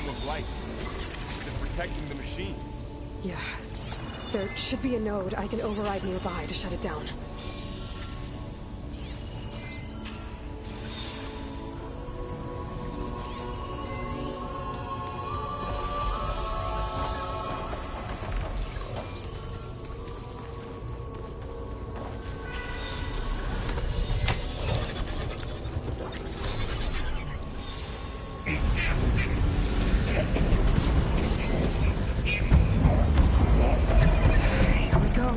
beam of light. Is it protecting the machine? Yeah. There should be a node I can override nearby to shut it down. Here we go.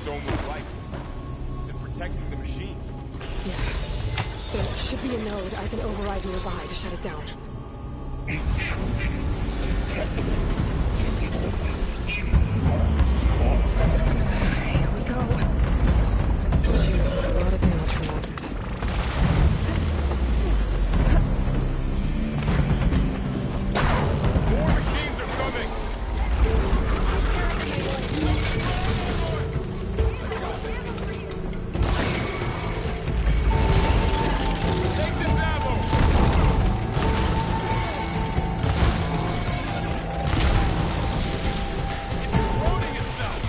Dome of light. Is it protecting the machine? Yeah. There should be a node I can override nearby to shut it down. Here we go. This machine will take a lot of damage from acid. More machines are coming! Take this ammo! It's corroding itself!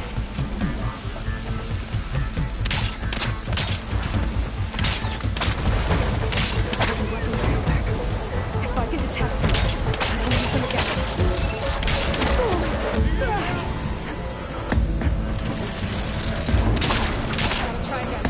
There's a weapons back. If I can detach them, I can use them again. Gotta try again.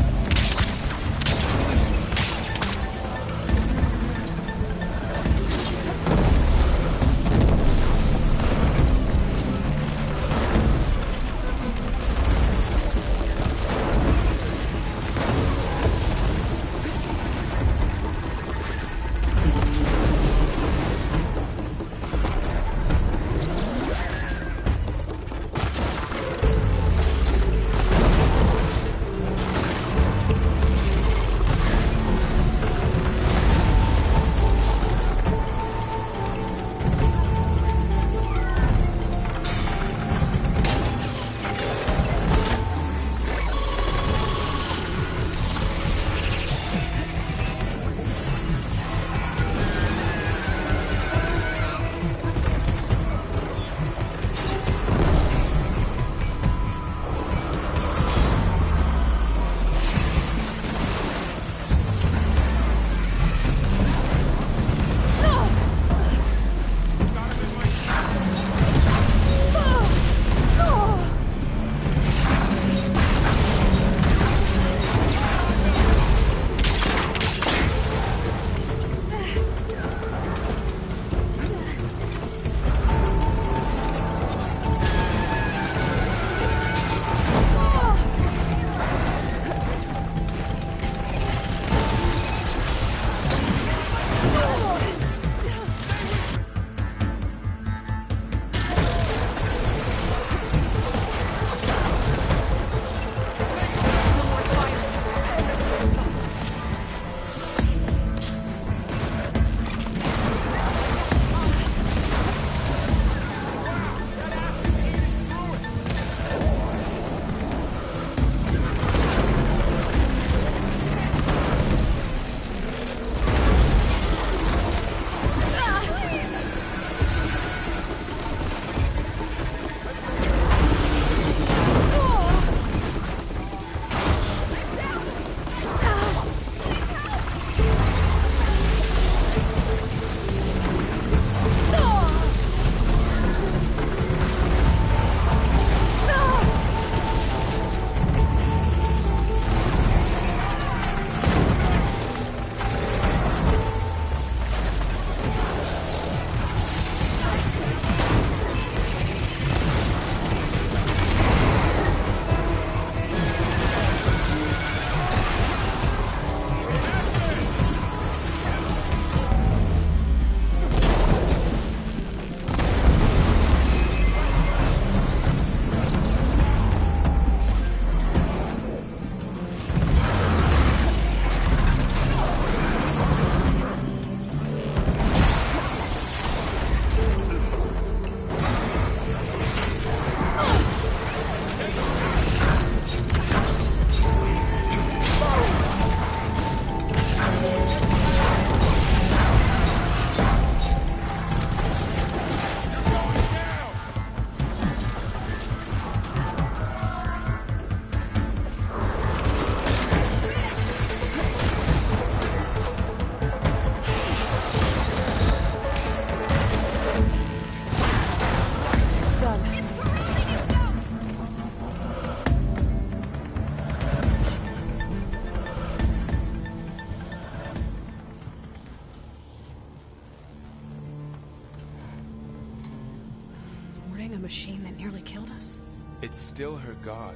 A machine that nearly killed us? It's still her god.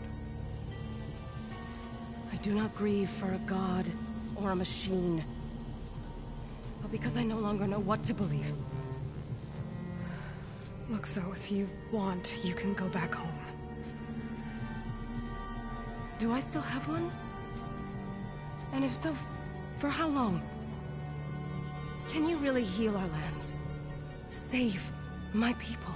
I do not grieve for a god or a machine, but because I no longer know what to believe. Look, so if you want, you can go back home. Do I still have one? And if so, for how long? Can you really heal our lands? Save my people?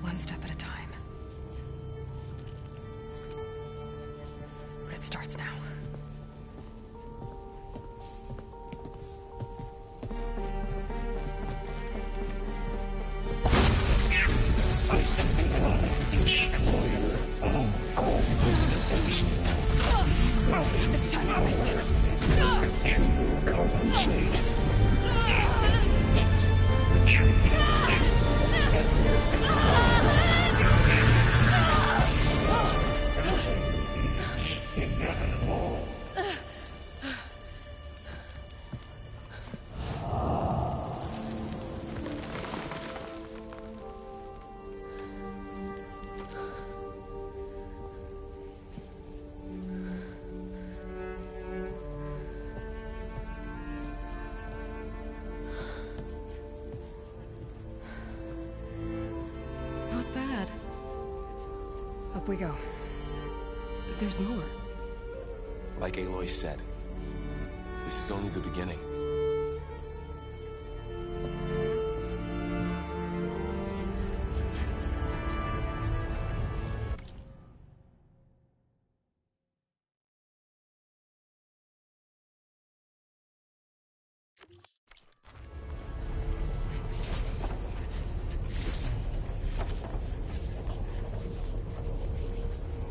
One step at a time. But it starts now. It's time to Not bad. Up we go. There's more. Like Aloy said, this is only the beginning.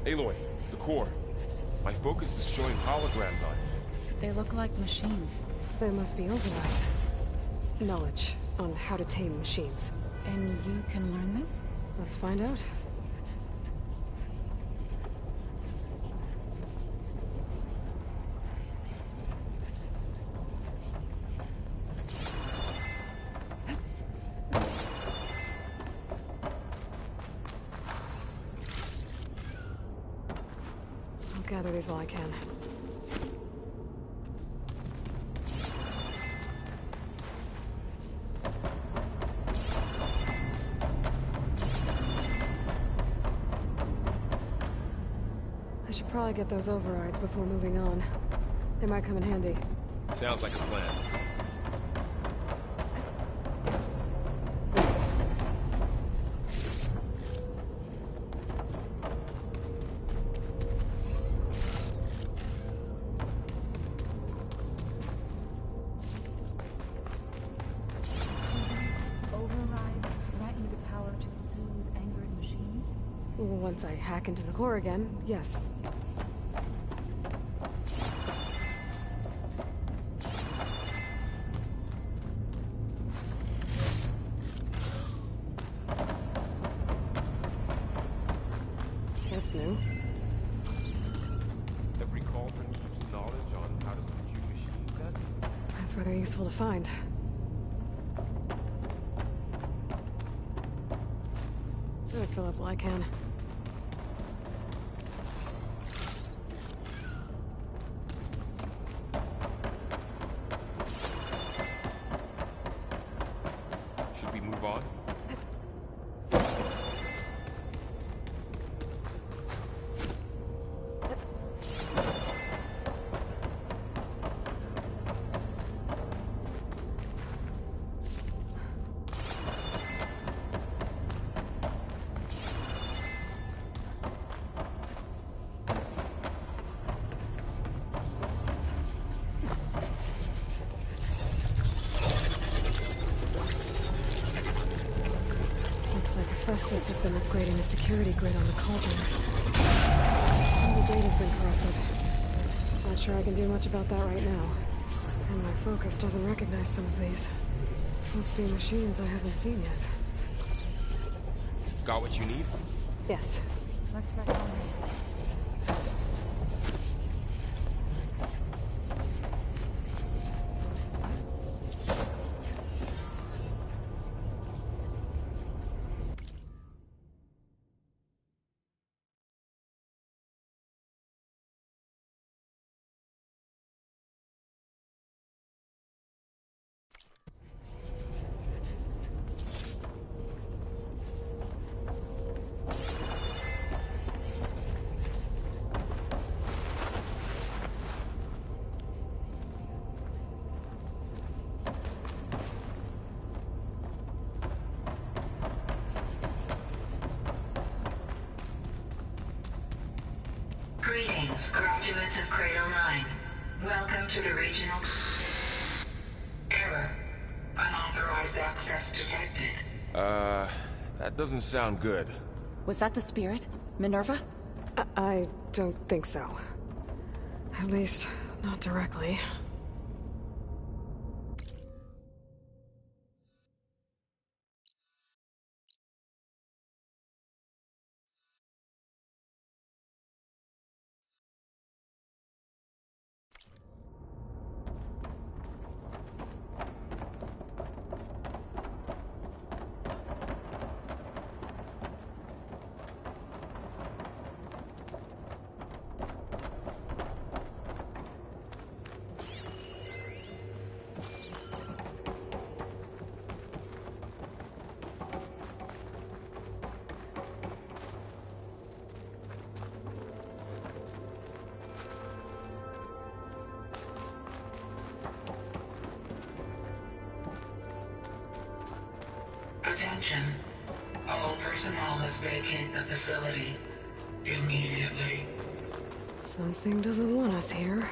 Aloy, the core. My focus is showing holograms on it. They look like machines. There must be overrides. Knowledge on how to tame machines. And you can learn this? Let's find out. I'll gather these while I can. I should probably get those overrides before moving on. They might come in handy. Sounds like a plan. Overrides grant you the power to soothe angered machines? Once I hack into the core again, yes. That's new. Every cauldron keeps knowledge on how to subdue machines then? That's where they're useful to find. I'll fill up while I can. Should we move on? Looks like Hephaestus has been upgrading the security grid on the cauldrons. Some of the data's been corrupted. Not sure I can do much about that right now. And my focus doesn't recognize some of these. Must be machines I haven't seen yet. Got what you need? Yes. Let's press on in. Greetings, graduates of Cradle 9. Welcome to the regional... Error. Unauthorized access detected. That doesn't sound good. Was that the spirit? Minerva? I don't think so. At least, not directly. Attention. All personnel must vacate the facility immediately. Something doesn't want us here.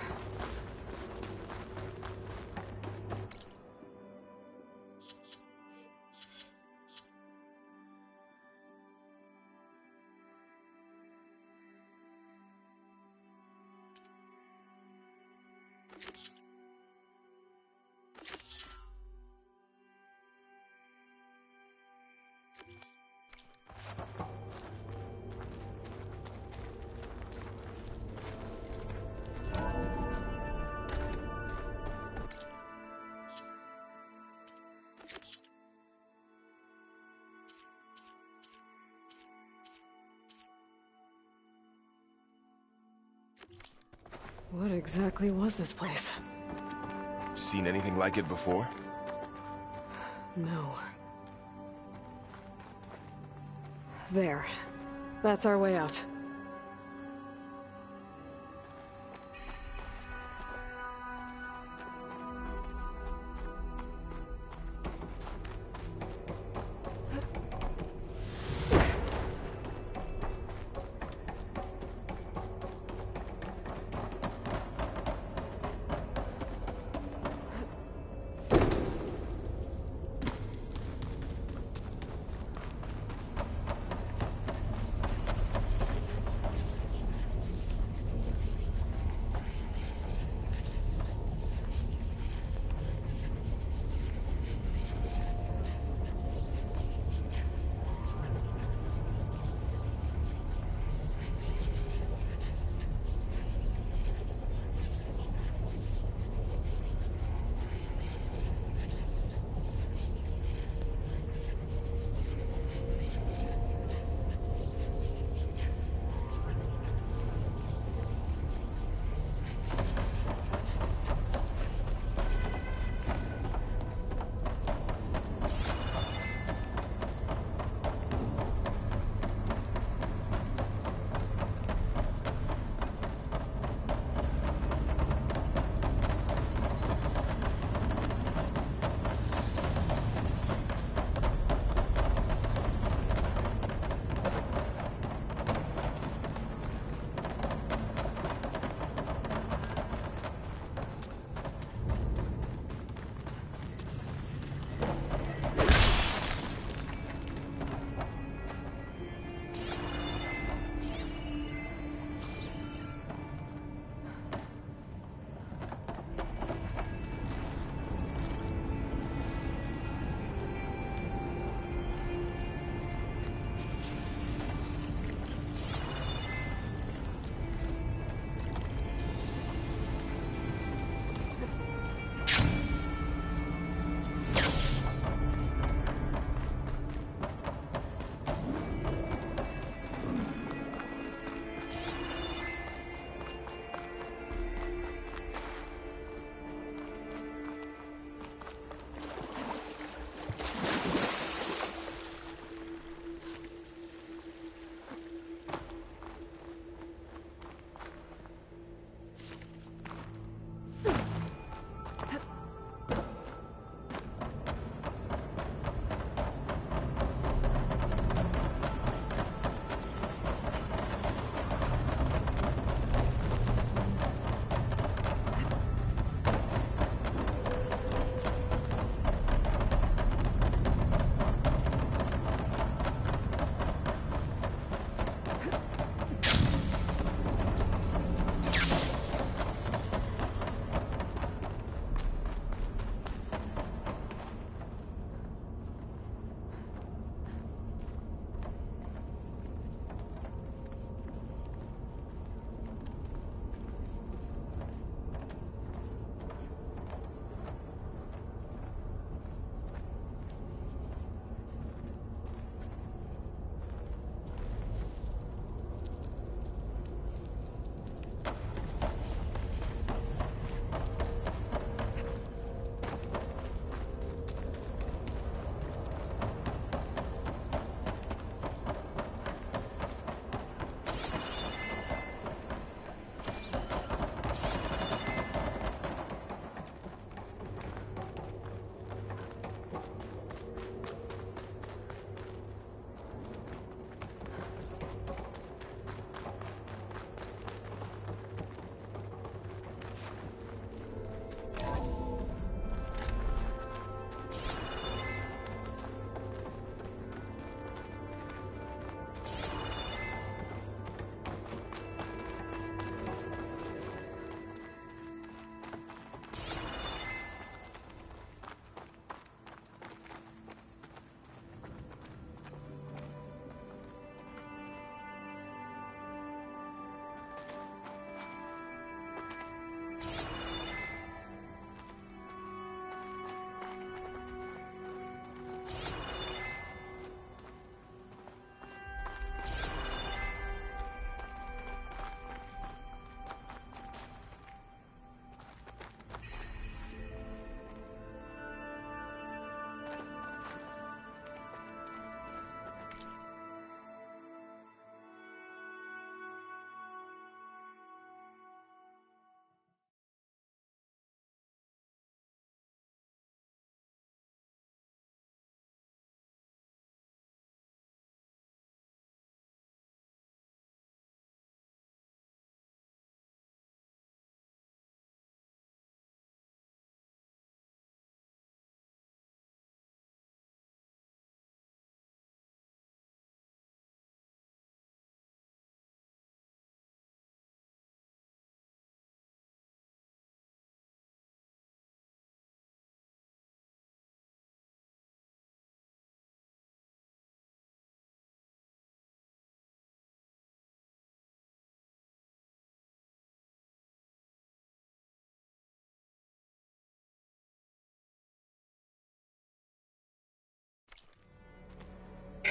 What exactly was this place? Seen anything like it before? No. There. That's our way out.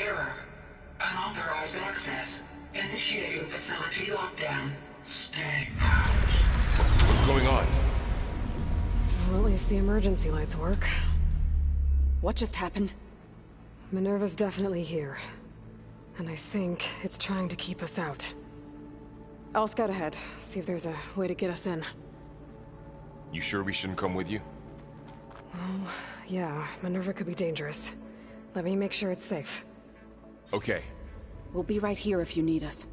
Error. Unauthorized access. Initiating facility lockdown. Stay out. What's going on? Well, at least the emergency lights work. What just happened? Minerva's definitely here. And I think it's trying to keep us out. I'll scout ahead, see if there's a way to get us in. You sure we shouldn't come with you? Yeah, Minerva could be dangerous. Let me make sure it's safe. Okay. We'll be right here if you need us.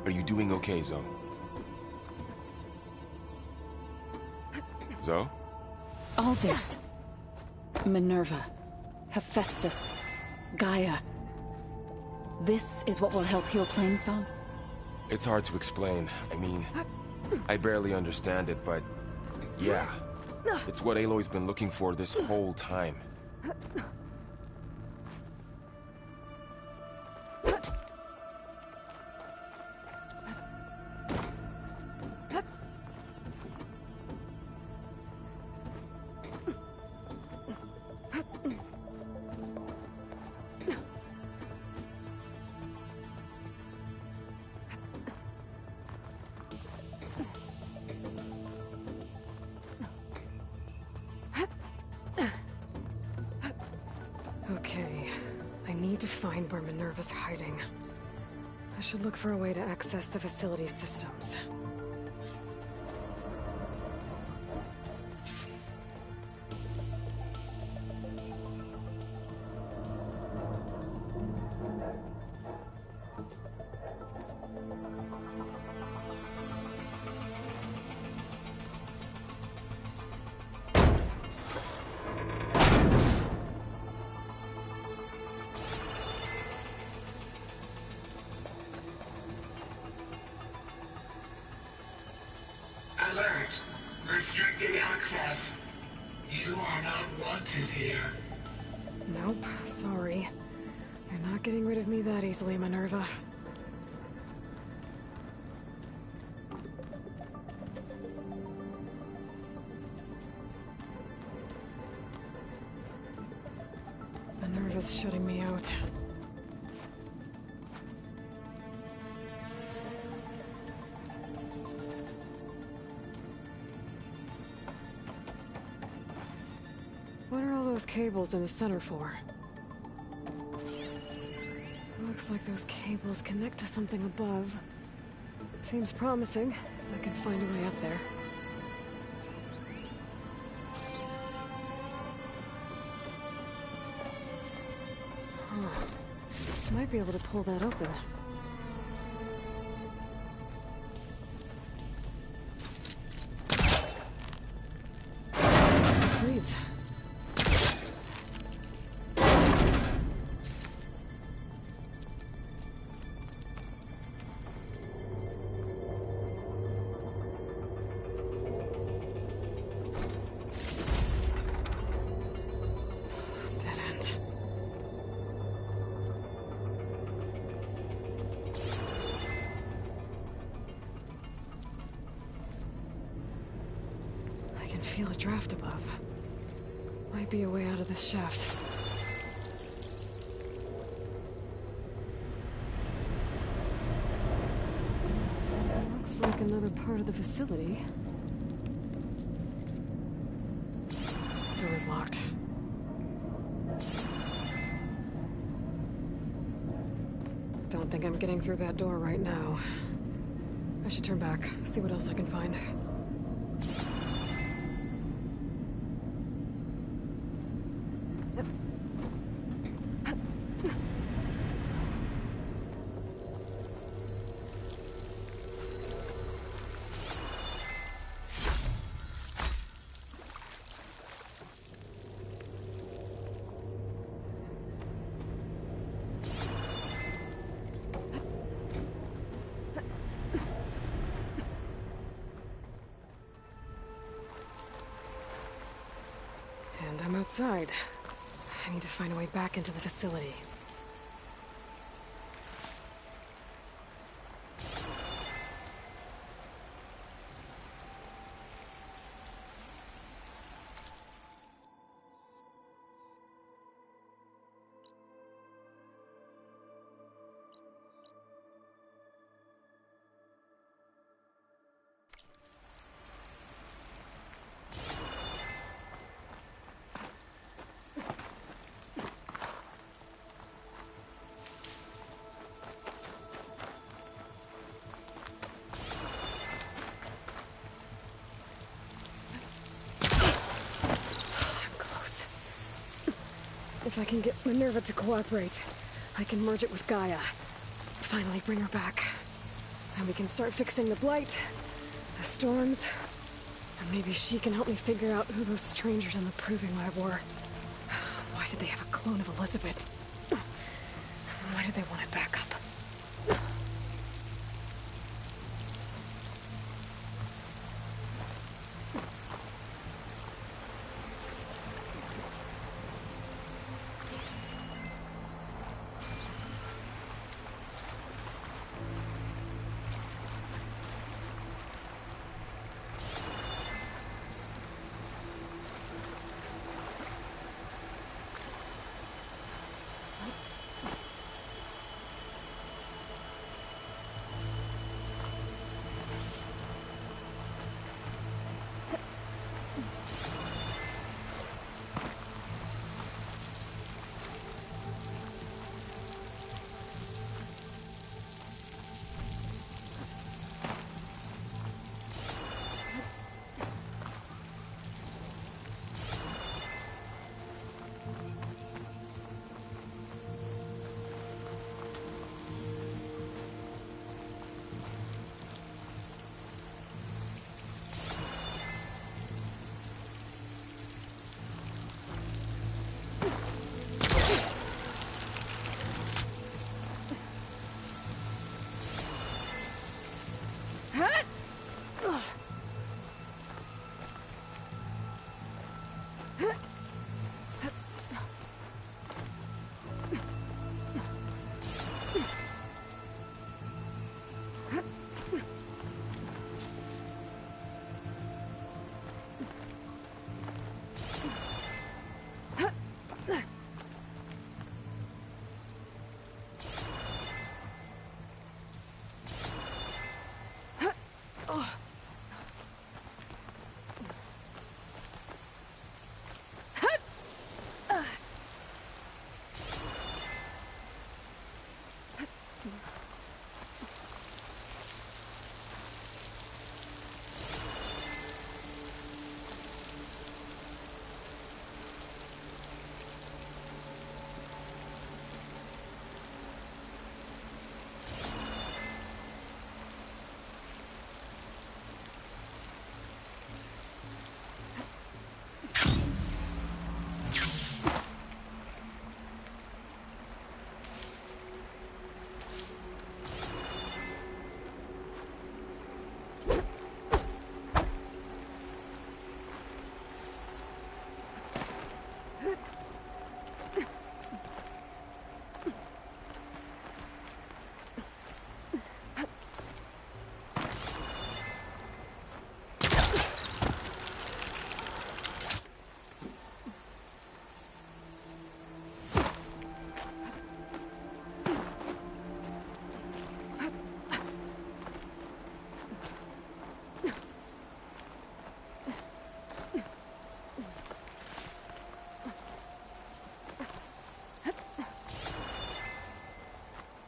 Are you doing okay, Zoe? Zoe? All this. Minerva. Hephaestus. Gaia. This is what will help heal Plainsong? It's hard to explain. I mean, I barely understand it, but yeah. It's what Aloy's been looking for this whole time. Okay, I need to find where Minerva's hiding. I should look for a way to access the facility systems. Alert. Restricted access. You are not wanted here. Nope, sorry. You're not getting rid of me that easily, Minerva. Minerva's shutting me out. What are all those cables in the center for? Looks like those cables connect to something above. Seems promising, if I can find a way up there. Huh. Might be able to pull that open. This leads. Dead end. I can feel a draft above. Might be a way out of this shaft. Looks like another part of the facility. Door's locked. Don't think I'm getting through that door right now. I should turn back, see what else I can find. And I'm outside. I need to find a way back into the facility. If I can get Minerva to cooperate, I can merge it with Gaia. Finally bring her back. And we can start fixing the Blight, the storms, and maybe she can help me figure out who those strangers in the Proving Lab were. Why did they have a clone of Elizabeth? Why did they want it back up?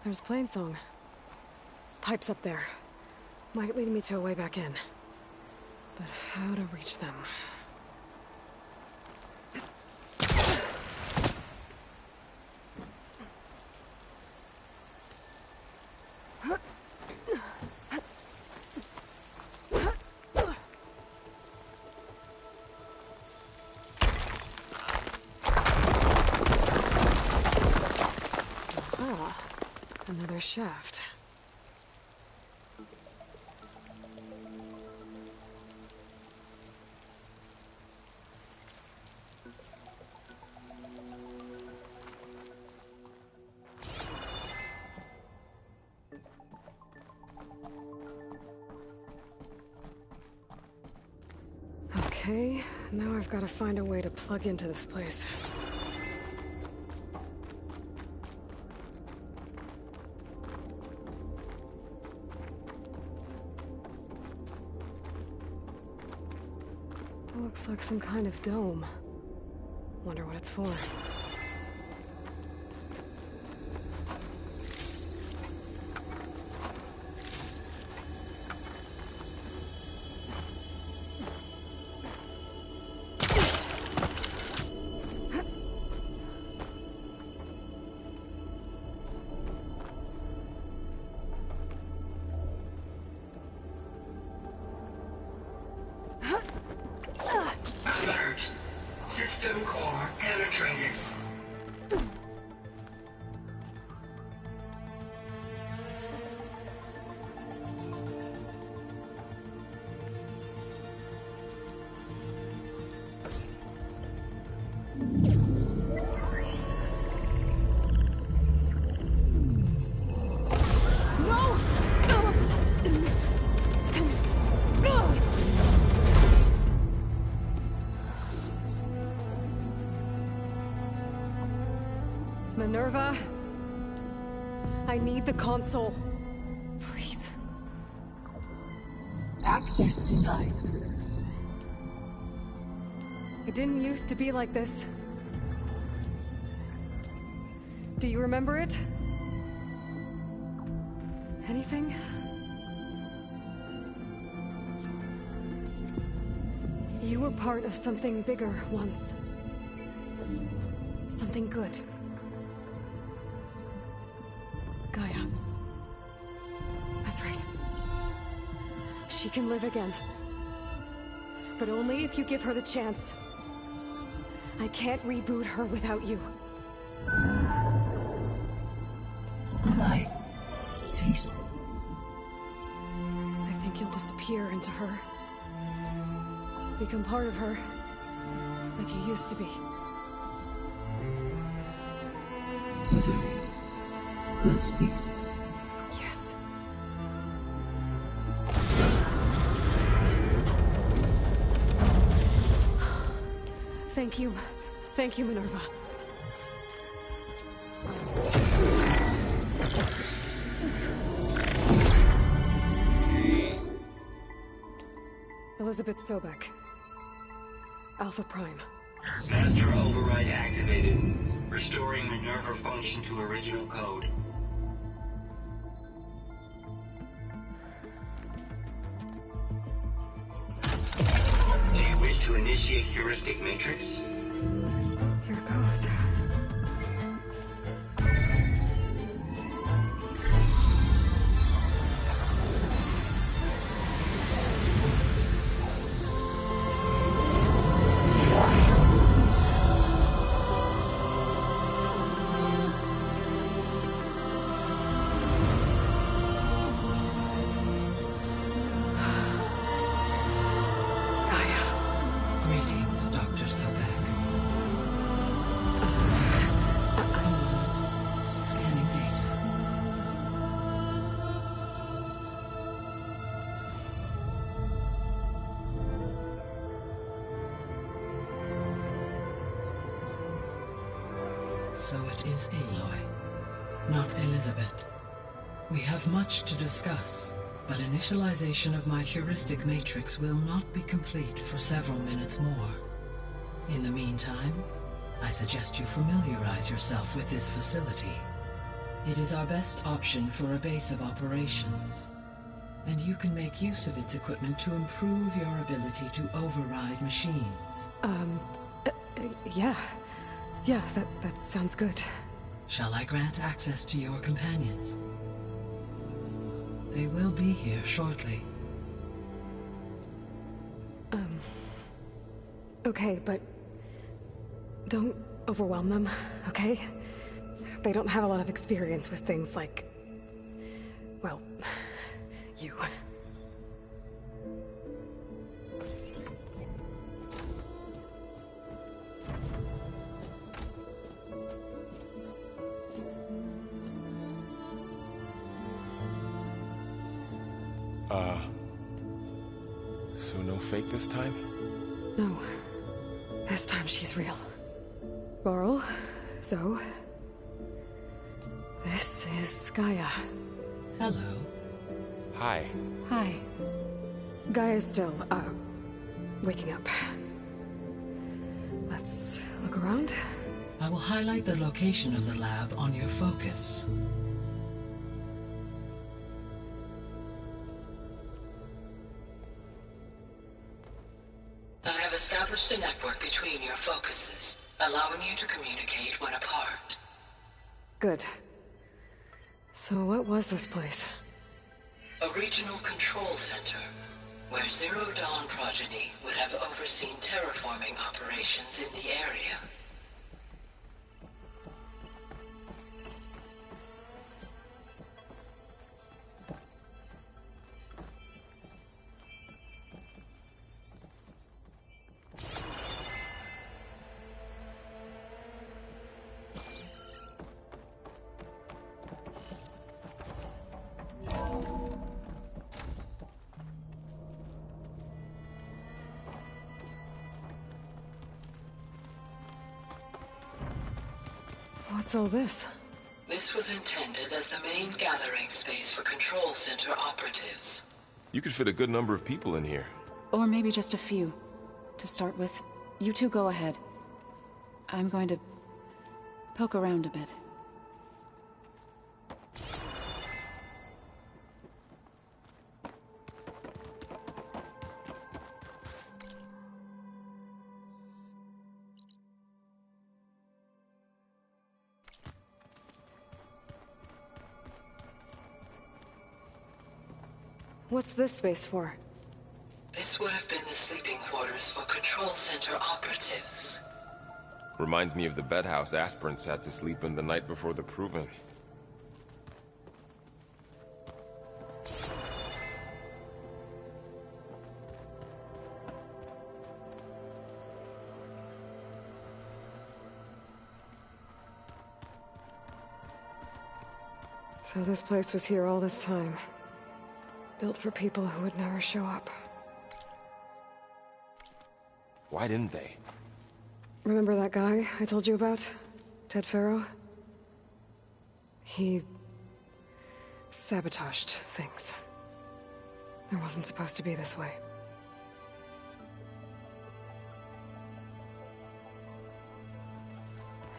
There's Plainsong. Pipes up there. Might lead me to a way back in. But how to reach them? Aha. Another shaft. Okay, now I've got to find a way to plug into this place. Looks like some kind of dome. Wonder what it's for. Alert. System core penetrated. Minerva, I need the console. Please. Access denied. It didn't used to be like this. Do you remember it? Anything? You were part of something bigger once. Something good. Gaia. That's right. She can live again. But only if you give her the chance. I can't reboot her without you. Light. Cease. I think you'll disappear into her. Become part of her. Like you used to be. Misery. Will cease. Yes. Thank you. Thank you, Minerva. Elizabeth Sobek. Alpha Prime. Master override activated. Restoring Minerva function to original code. Do you wish to initiate heuristic matrix? Here goes. Greetings, Dr. Sobek. Scanning data. So it is Aloy, not Elizabeth. We have much to discuss, but initialization of my heuristic matrix will not be complete for several minutes more. In the meantime, I suggest you familiarize yourself with this facility. It is our best option for a base of operations, and you can make use of its equipment to improve your ability to override machines. Yeah. Yeah, that sounds good. Shall I grant access to your companions? They will be here shortly. Okay, but don't overwhelm them, okay? They don't have a lot of experience with things like, well, you. So no fake this time? No. This time she's real. Varl, Zoe. This is Gaia. Hello. Hi. Hi. Gaia's still, waking up. Let's look around. I will highlight the location of the lab on your focus. I have established a network between your focuses, allowing you to communicate when apart. Good. So what was this place? A regional control center, where Zero Dawn progeny would have overseen terraforming operations in the area. What's all this? This was intended as the main gathering space for control center operatives. You could fit a good number of people in here. Or maybe just a few. To start with, you two go ahead. I'm going to poke around a bit. What's this space for? This would have been the sleeping quarters for control center operatives. Reminds me of the bedhouse aspirants had to sleep in the night before the proving. So this place was here all this time. Built for people who would never show up. Why didn't they? Remember that guy I told you about? Ted Faro? He sabotaged things. It wasn't supposed to be this way.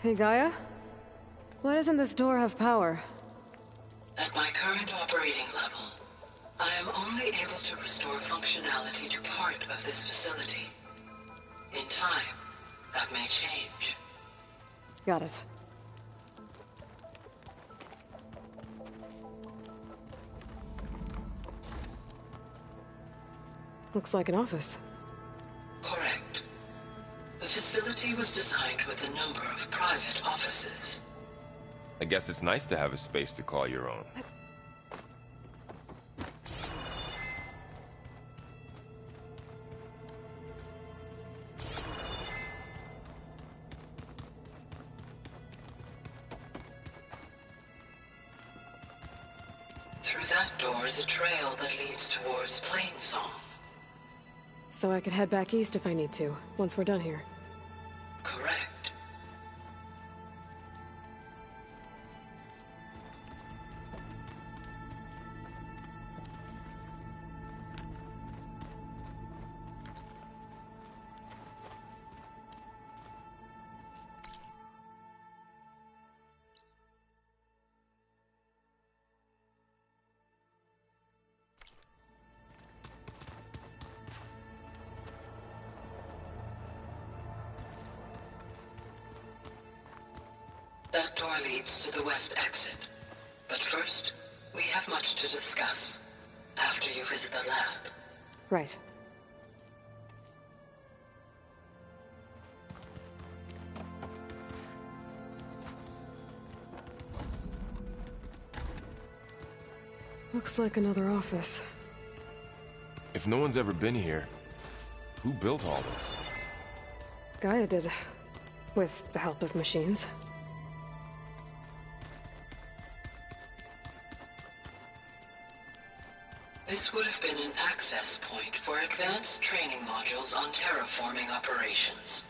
Hey, Gaia? Why doesn't this door have power? At my current operating level, I am only able to restore functionality to part of this facility. In time, that may change. Got it. Looks like an office. Correct. The facility was designed with a number of private offices. I guess it's nice to have a space to call your own. Through that door is a trail that leads towards Plainsong. So I could head back east if I need to, once we're done here. Correct. That door leads to the west exit. But first, we have much to discuss. After you visit the lab. Right. Looks like another office. If no one's ever been here, who built all this? Gaia did. With the help of machines. This would have been an access point for advanced training modules on terraforming operations.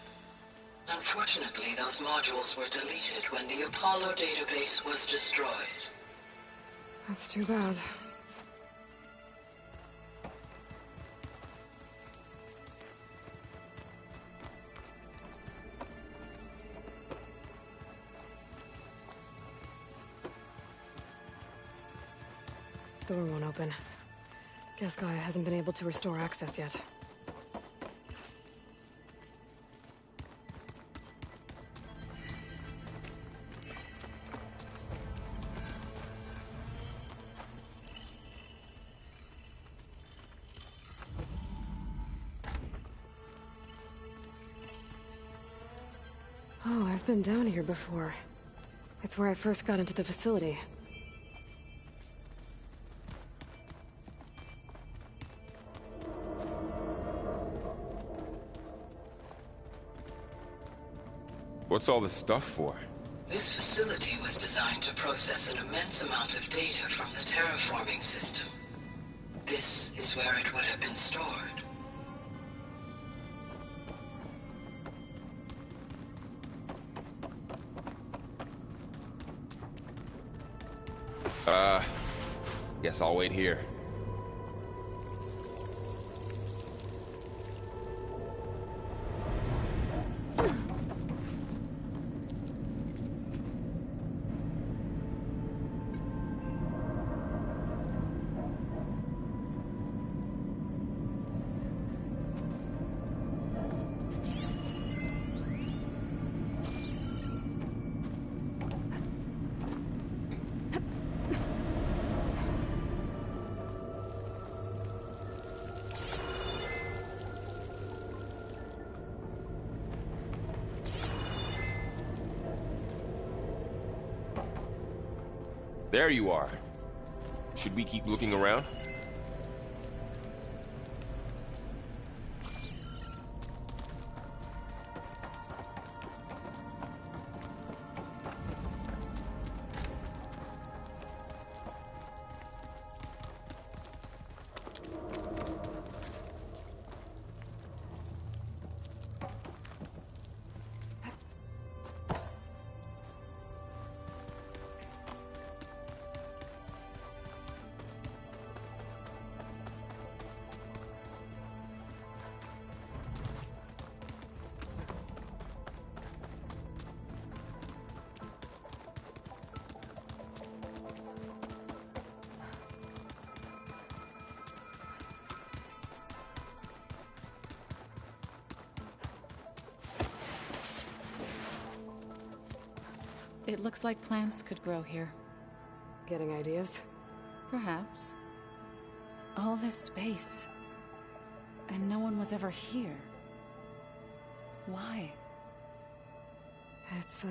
Unfortunately, those modules were deleted when the Apollo database was destroyed. That's too bad. Door won't open. Guess Gaia hasn't been able to restore access yet. Oh, I've been down here before. It's where I first got into the facility. What's all this stuff for? This facility was designed to process an immense amount of data from the terraforming system. This is where it would have been stored. Guess I'll wait here. There you are. Should we keep looking around? It looks like plants could grow here. Getting ideas? Perhaps. All this space. And no one was ever here. Why? It's,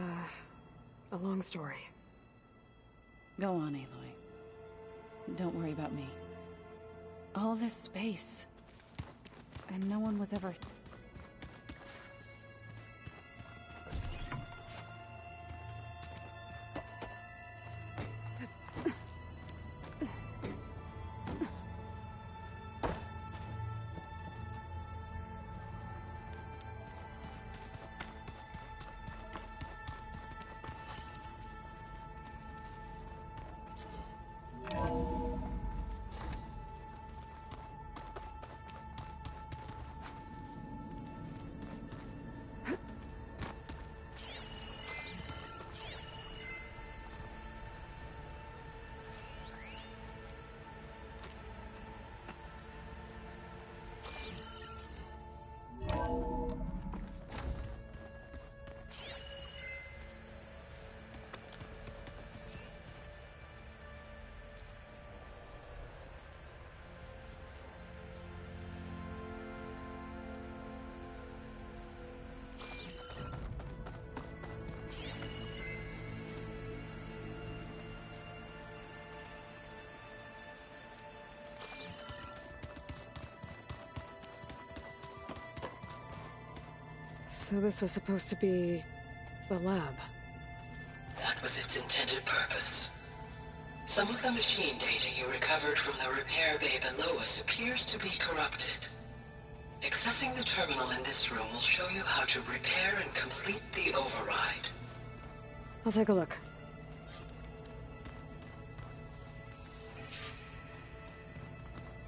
a long story. Go on, Aloy. Don't worry about me. All this space. And no one was ever... So this was supposed to be... a lab. That was its intended purpose. Some of the machine data you recovered from the repair bay below us appears to be corrupted. Accessing the terminal in this room will show you how to repair and complete the override. I'll take a look.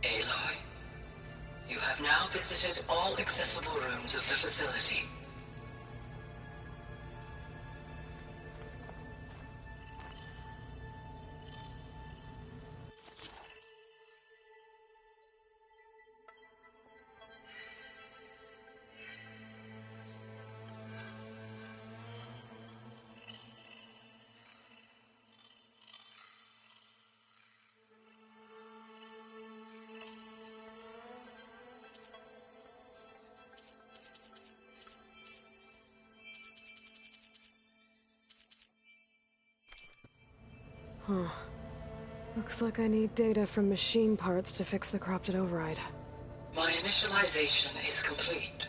Aloy, you have now visited all accessible rooms of the facility. Huh. Looks like I need data from machine parts to fix the corrupted override. My initialization is complete.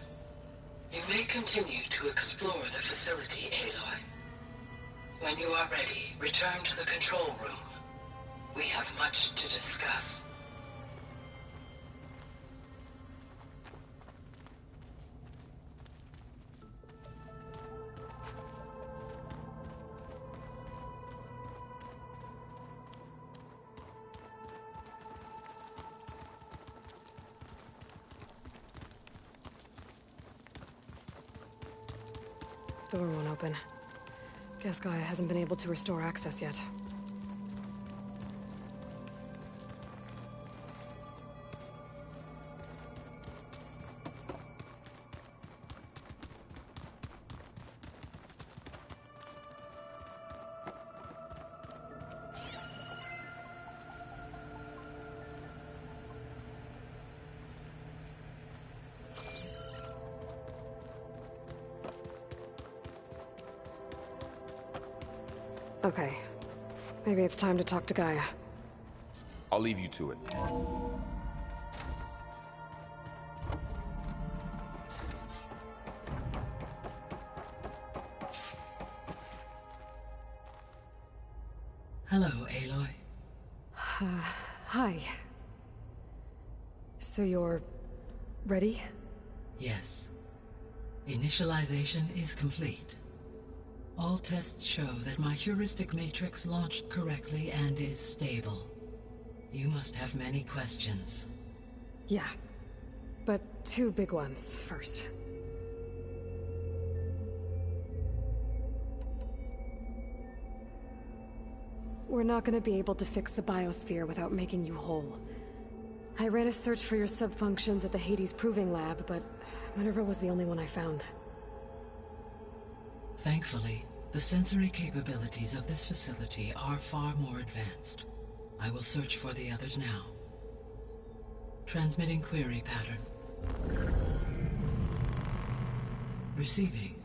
You may continue to explore the facility, Aloy. When you are ready, return to the control room. We have much to discuss. Door won't open. Guess Gaia hasn't been able to restore access yet. Okay. Maybe it's time to talk to Gaia. I'll leave you to it. Hello, Aloy. Hi. So you're... ready? Yes. Initialization is complete. All tests show that my heuristic matrix launched correctly and is stable. You must have many questions. Yeah. But two big ones first. We're not gonna be able to fix the biosphere without making you whole. I ran a search for your subfunctions at the Hades Proving Lab, but Minerva was the only one I found. Thankfully, the sensory capabilities of this facility are far more advanced. I will search for the others now. Transmitting query pattern. Receiving.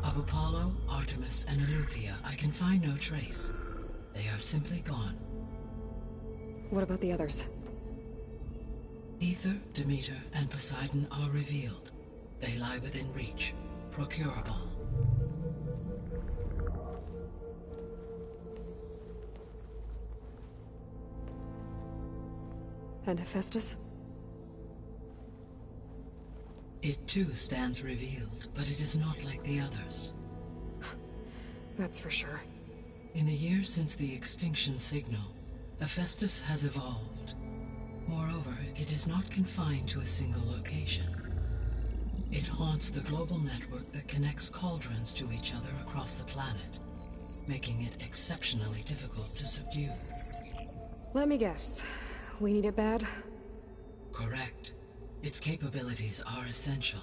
Of Apollo, Artemis, and Eleuthia, I can find no trace. They are simply gone. What about the others? Aether, Demeter, and Poseidon are revealed. They lie within reach, procurable. And Hephaestus? It too stands revealed, but it is not like the others. That's for sure. In the years since the extinction signal, Hephaestus has evolved. Moreover, it is not confined to a single location. It haunts the global network that connects cauldrons to each other across the planet, making it exceptionally difficult to subdue. Let me guess. We need it bad? Correct. Its capabilities are essential.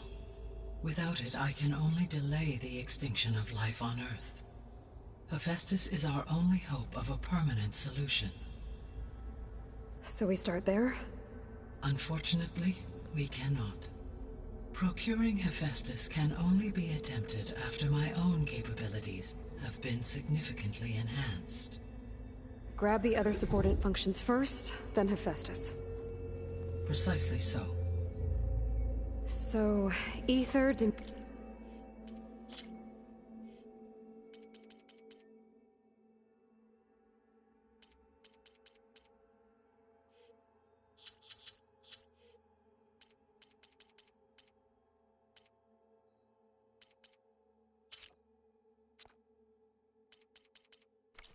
Without it, I can only delay the extinction of life on Earth. Hephaestus is our only hope of a permanent solution. So we start there? Unfortunately, we cannot. Procuring Hephaestus can only be attempted after my own capabilities have been significantly enhanced. Grab the other subordinate functions first, then Hephaestus. Precisely so. So, Ether...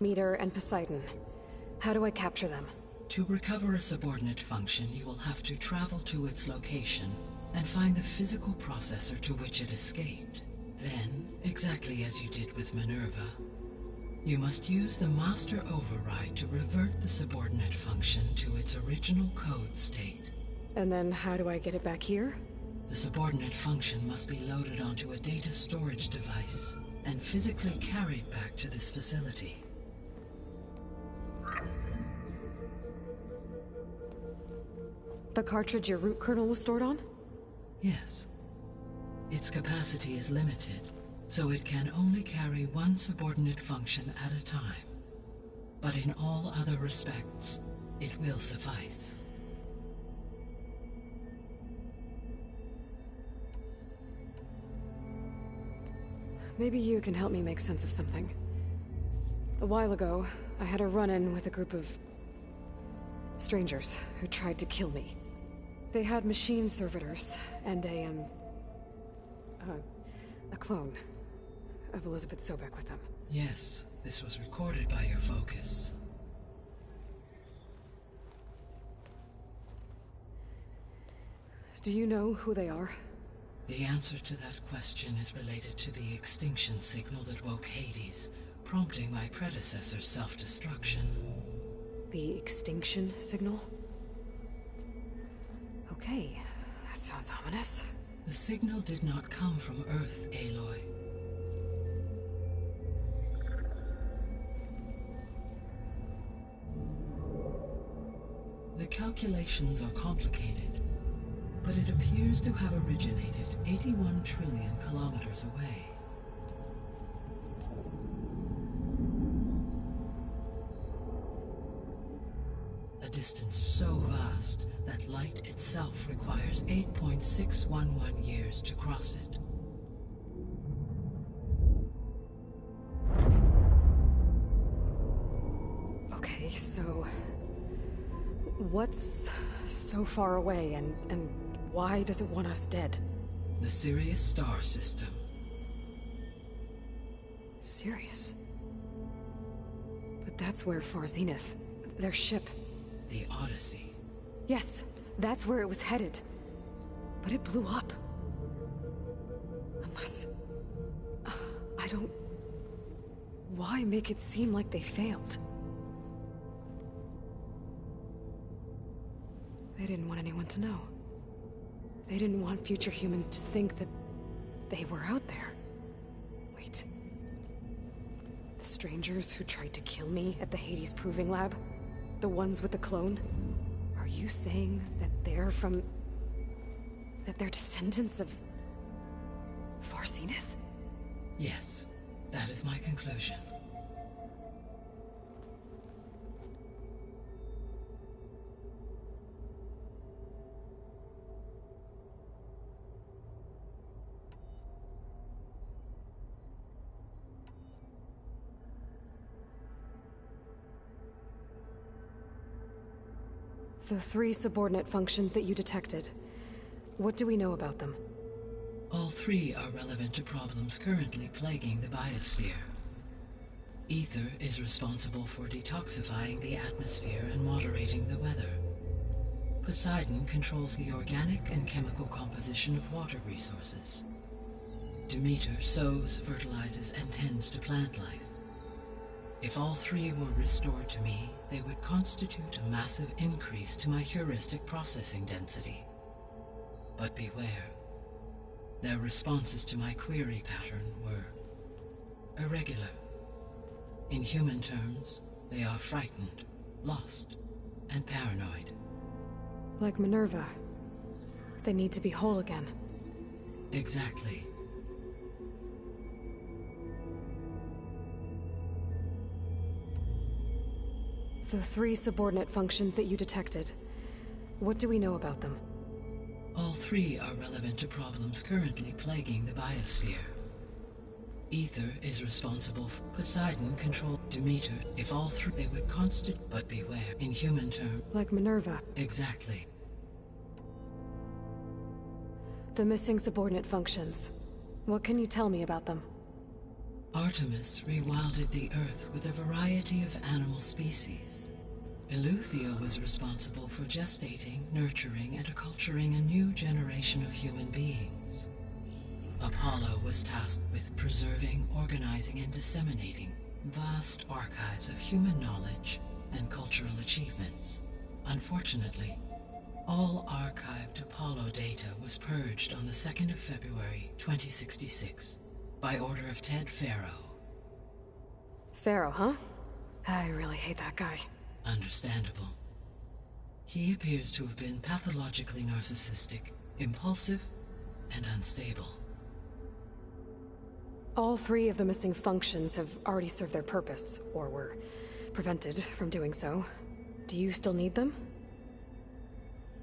Demeter and Poseidon. How do I capture them? To recover a subordinate function, you will have to travel to its location and find the physical processor to which it escaped. Then, exactly as you did with Minerva, you must use the master override to revert the subordinate function to its original code state. And then how do I get it back here? The subordinate function must be loaded onto a data storage device and physically carried back to this facility. The cartridge your root kernel was stored on? Yes. Its capacity is limited, so it can only carry one subordinate function at a time. But in all other respects, it will suffice. Maybe you can help me make sense of something. A while ago, I had a run-in with a group of strangers who tried to kill me. They had machine servitors and a clone of Elizabeth Sobek with them. Yes, this was recorded by your focus. Do you know who they are? The answer to that question is related to the extinction signal that woke Hades, prompting my predecessor's self-destruction. The extinction signal? Okay, that sounds ominous. The signal did not come from Earth, Aloy. The calculations are complicated, but it appears to have originated 81 trillion kilometers away. A distance so vast that light itself requires 8.611 years to cross it. Okay, so... what's so far away, and why does it want us dead? The Sirius star system. Sirius? But that's where Far Zenith, their ship... The Odyssey. Yes, that's where it was headed. But it blew up. Unless... I don't... Why make it seem like they failed? They didn't want anyone to know. They didn't want future humans to think that they were out there. Wait. The strangers who tried to kill me at the Hades Proving Lab? The ones with the clone? Are you saying that they're from... that they're descendants of... Far Zenith? Yes, that is my conclusion. The 3 subordinate functions that you detected. What do we know about them? All 3 are relevant to problems currently plaguing the biosphere. Ether is responsible for detoxifying the atmosphere and moderating the weather. Poseidon controls the organic and chemical composition of water resources. Demeter sows, fertilizes, and tends to plant life. If all 3 were restored to me, they would constitute a massive increase to my heuristic processing density. But beware. Their responses to my query pattern were irregular. In human terms, they are frightened, lost, and paranoid. Like Minerva. They need to be whole again. Exactly. The 3 subordinate functions that you detected. What do we know about them? All three are relevant to problems currently plaguing the biosphere. Ether is responsible for Poseidon control Demeter. If all three, they would but beware, in human terms. Like Minerva. Exactly. The missing subordinate functions. What can you tell me about them? Artemis rewilded the Earth with a variety of animal species. Eleuthia was responsible for gestating, nurturing, and acculturating a new generation of human beings. Apollo was tasked with preserving, organizing, and disseminating vast archives of human knowledge and cultural achievements. Unfortunately, all archived Apollo data was purged on the 2nd of February, 2066, by order of Ted Faro. Faro, huh? I really hate that guy. Understandable. He appears to have been pathologically narcissistic, impulsive, and unstable. All three of the missing functions have already served their purpose, or were prevented from doing so. Do you still need them?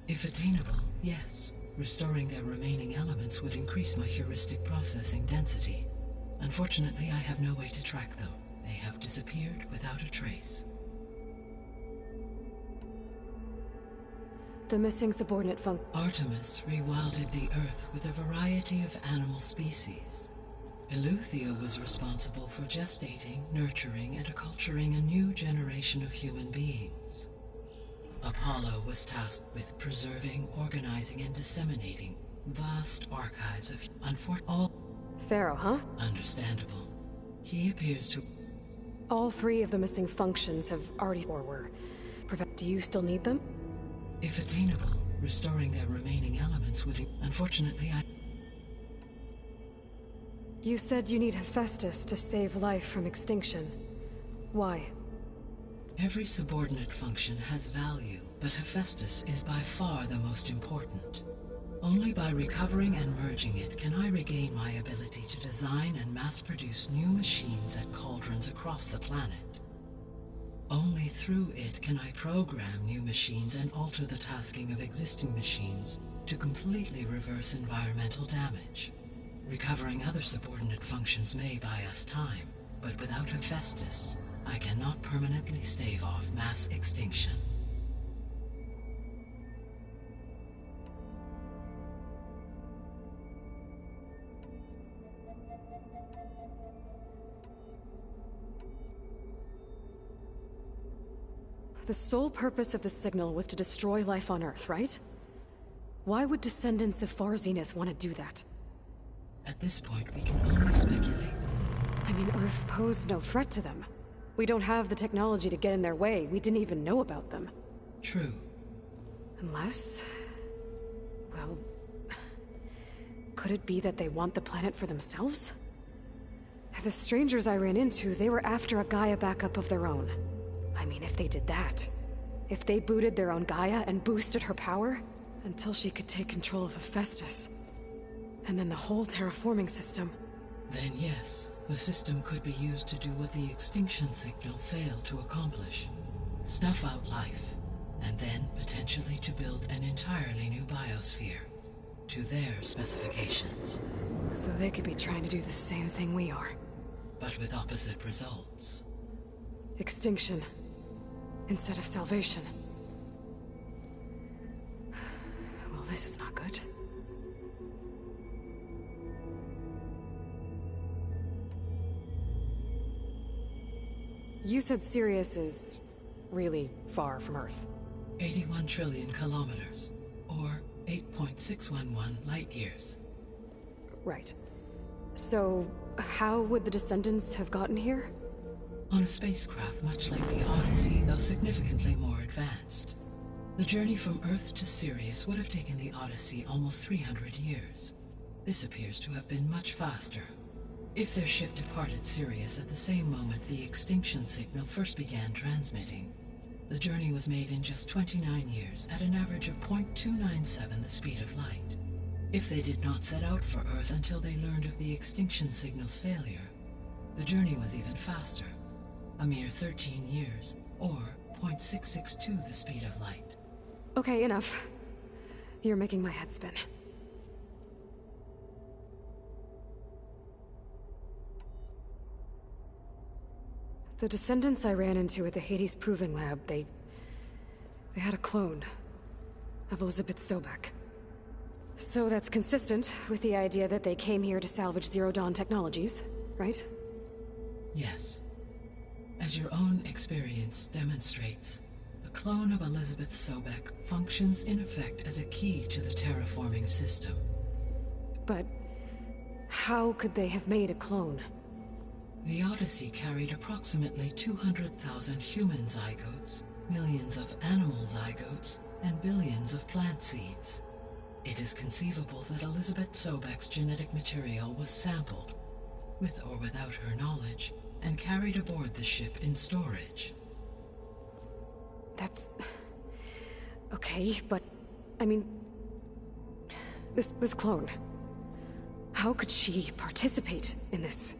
If attainable, yes. Restoring their remaining elements would increase my heuristic processing density. Unfortunately, I have no way to track them. They have disappeared without a trace. The missing subordinate Artemis rewilded the Earth with a variety of animal species. Eleuthia was responsible for gestating, nurturing, and acculturating a new generation of human beings. Apollo was tasked with preserving, organizing, and disseminating vast archives of all. Faro, huh? Understandable. He appears to. All three of the missing functions have already or were Do you still need them? If attainable, restoring their remaining elements would. Unfortunately, You said you need Hephaestus to save life from extinction. Why? Every subordinate function has value, but Hephaestus is by far the most important. Only by recovering and merging it can I regain my ability to design and mass-produce new machines at cauldrons across the planet. Only through it can I program new machines and alter the tasking of existing machines to completely reverse environmental damage. Recovering other subordinate functions may buy us time, but without Hephaestus, I cannot permanently stave off mass extinction. The sole purpose of the signal was to destroy life on Earth, right? Why would descendants of Far Zenith want to do that? At this point, we can only speculate. I mean, Earth posed no threat to them. We don't have the technology to get in their way. We didn't even know about them. True. Unless... well... could it be that they want the planet for themselves? The strangers I ran into, they were after a Gaia backup of their own. I mean, if they did that... if they booted their own Gaia and boosted her power... until she could take control of Hephaestus... and then the whole terraforming system... Then yes, the system could be used to do what the extinction signal failed to accomplish. Snuff out life, and then potentially to build an entirely new biosphere. To their specifications. So they could be trying to do the same thing we are. But with opposite results. Extinction. Instead of salvation. Well, this is not good. You said Sirius is really far from Earth. 81 trillion kilometers, or 8.611 light years. Right. So, how would the Descendants have gotten here? On a spacecraft much like the Odyssey, though significantly more advanced. The journey from Earth to Sirius would have taken the Odyssey almost 300 years. This appears to have been much faster. If their ship departed Sirius at the same moment the extinction signal first began transmitting, the journey was made in just 29 years at an average of 0.297 the speed of light. If they did not set out for Earth until they learned of the extinction signal's failure, the journey was even faster, a mere 13 years, or 0.662 the speed of light. Okay, enough. You're making my head spin. The descendants I ran into at the Hades Proving Lab, they had a clone of Elizabeth Sobek. So that's consistent with the idea that they came here to salvage Zero Dawn technologies, right? Yes. As your own experience demonstrates, a clone of Elizabeth Sobek functions in effect as a key to the terraforming system. But how could they have made a clone? The Odyssey carried approximately 200,000 human zygotes, millions of animal zygotes, and billions of plant seeds. It is conceivable that Elizabeth Sobek's genetic material was sampled, with or without her knowledge, and carried aboard the ship in storage. That's... okay, but... I mean... This clone... How could she participate in this?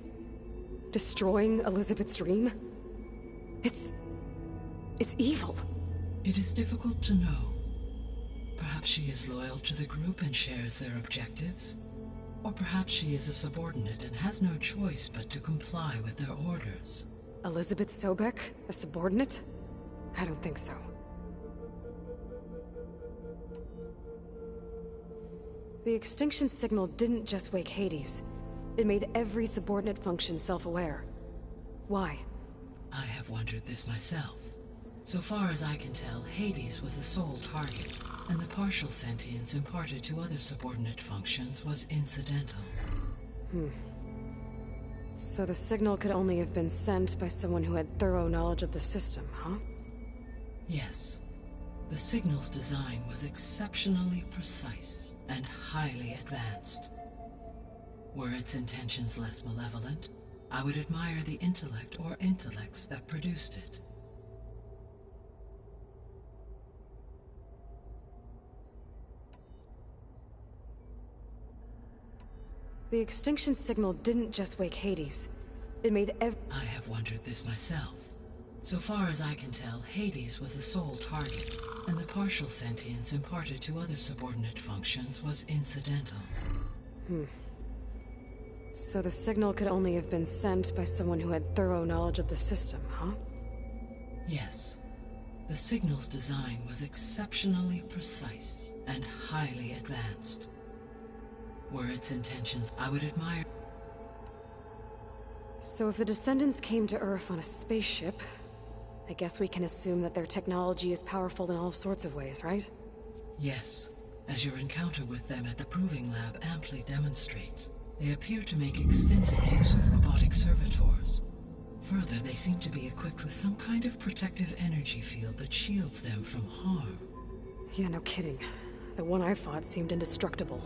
Destroying Elizabeth's dream? It's evil. It is difficult to know. Perhaps she is loyal to the group and shares their objectives. Or perhaps she is a subordinate and has no choice but to comply with their orders. Elizabeth Sobek? A subordinate? I don't think so. The extinction signal didn't just wake Hades. It made every subordinate function self-aware. Why? I have wondered this myself. So far as I can tell, Hades was the sole target, and the partial sentience imparted to other subordinate functions was incidental. So the signal could only have been sent by someone who had thorough knowledge of the system, huh? Yes. The signal's design was exceptionally precise and highly advanced. Were its intentions less malevolent, I would admire the intellect or intellects that produced it. The extinction signal didn't just wake Hades. It made I have wondered this myself. So far as I can tell, Hades was the sole target, and the partial sentience imparted to other subordinate functions was incidental. So the signal could only have been sent by someone who had thorough knowledge of the system, huh? Yes. The signal's design was exceptionally precise and highly advanced. Were its intentions, I would admire... So if the descendants came to Earth on a spaceship, I guess we can assume that their technology is powerful in all sorts of ways, right? Yes. As your encounter with them at the Proving Lab amply demonstrates, they appear to make extensive use of robotic servitors. Further, they seem to be equipped with some kind of protective energy field that shields them from harm. Yeah, no kidding. The one I fought seemed indestructible.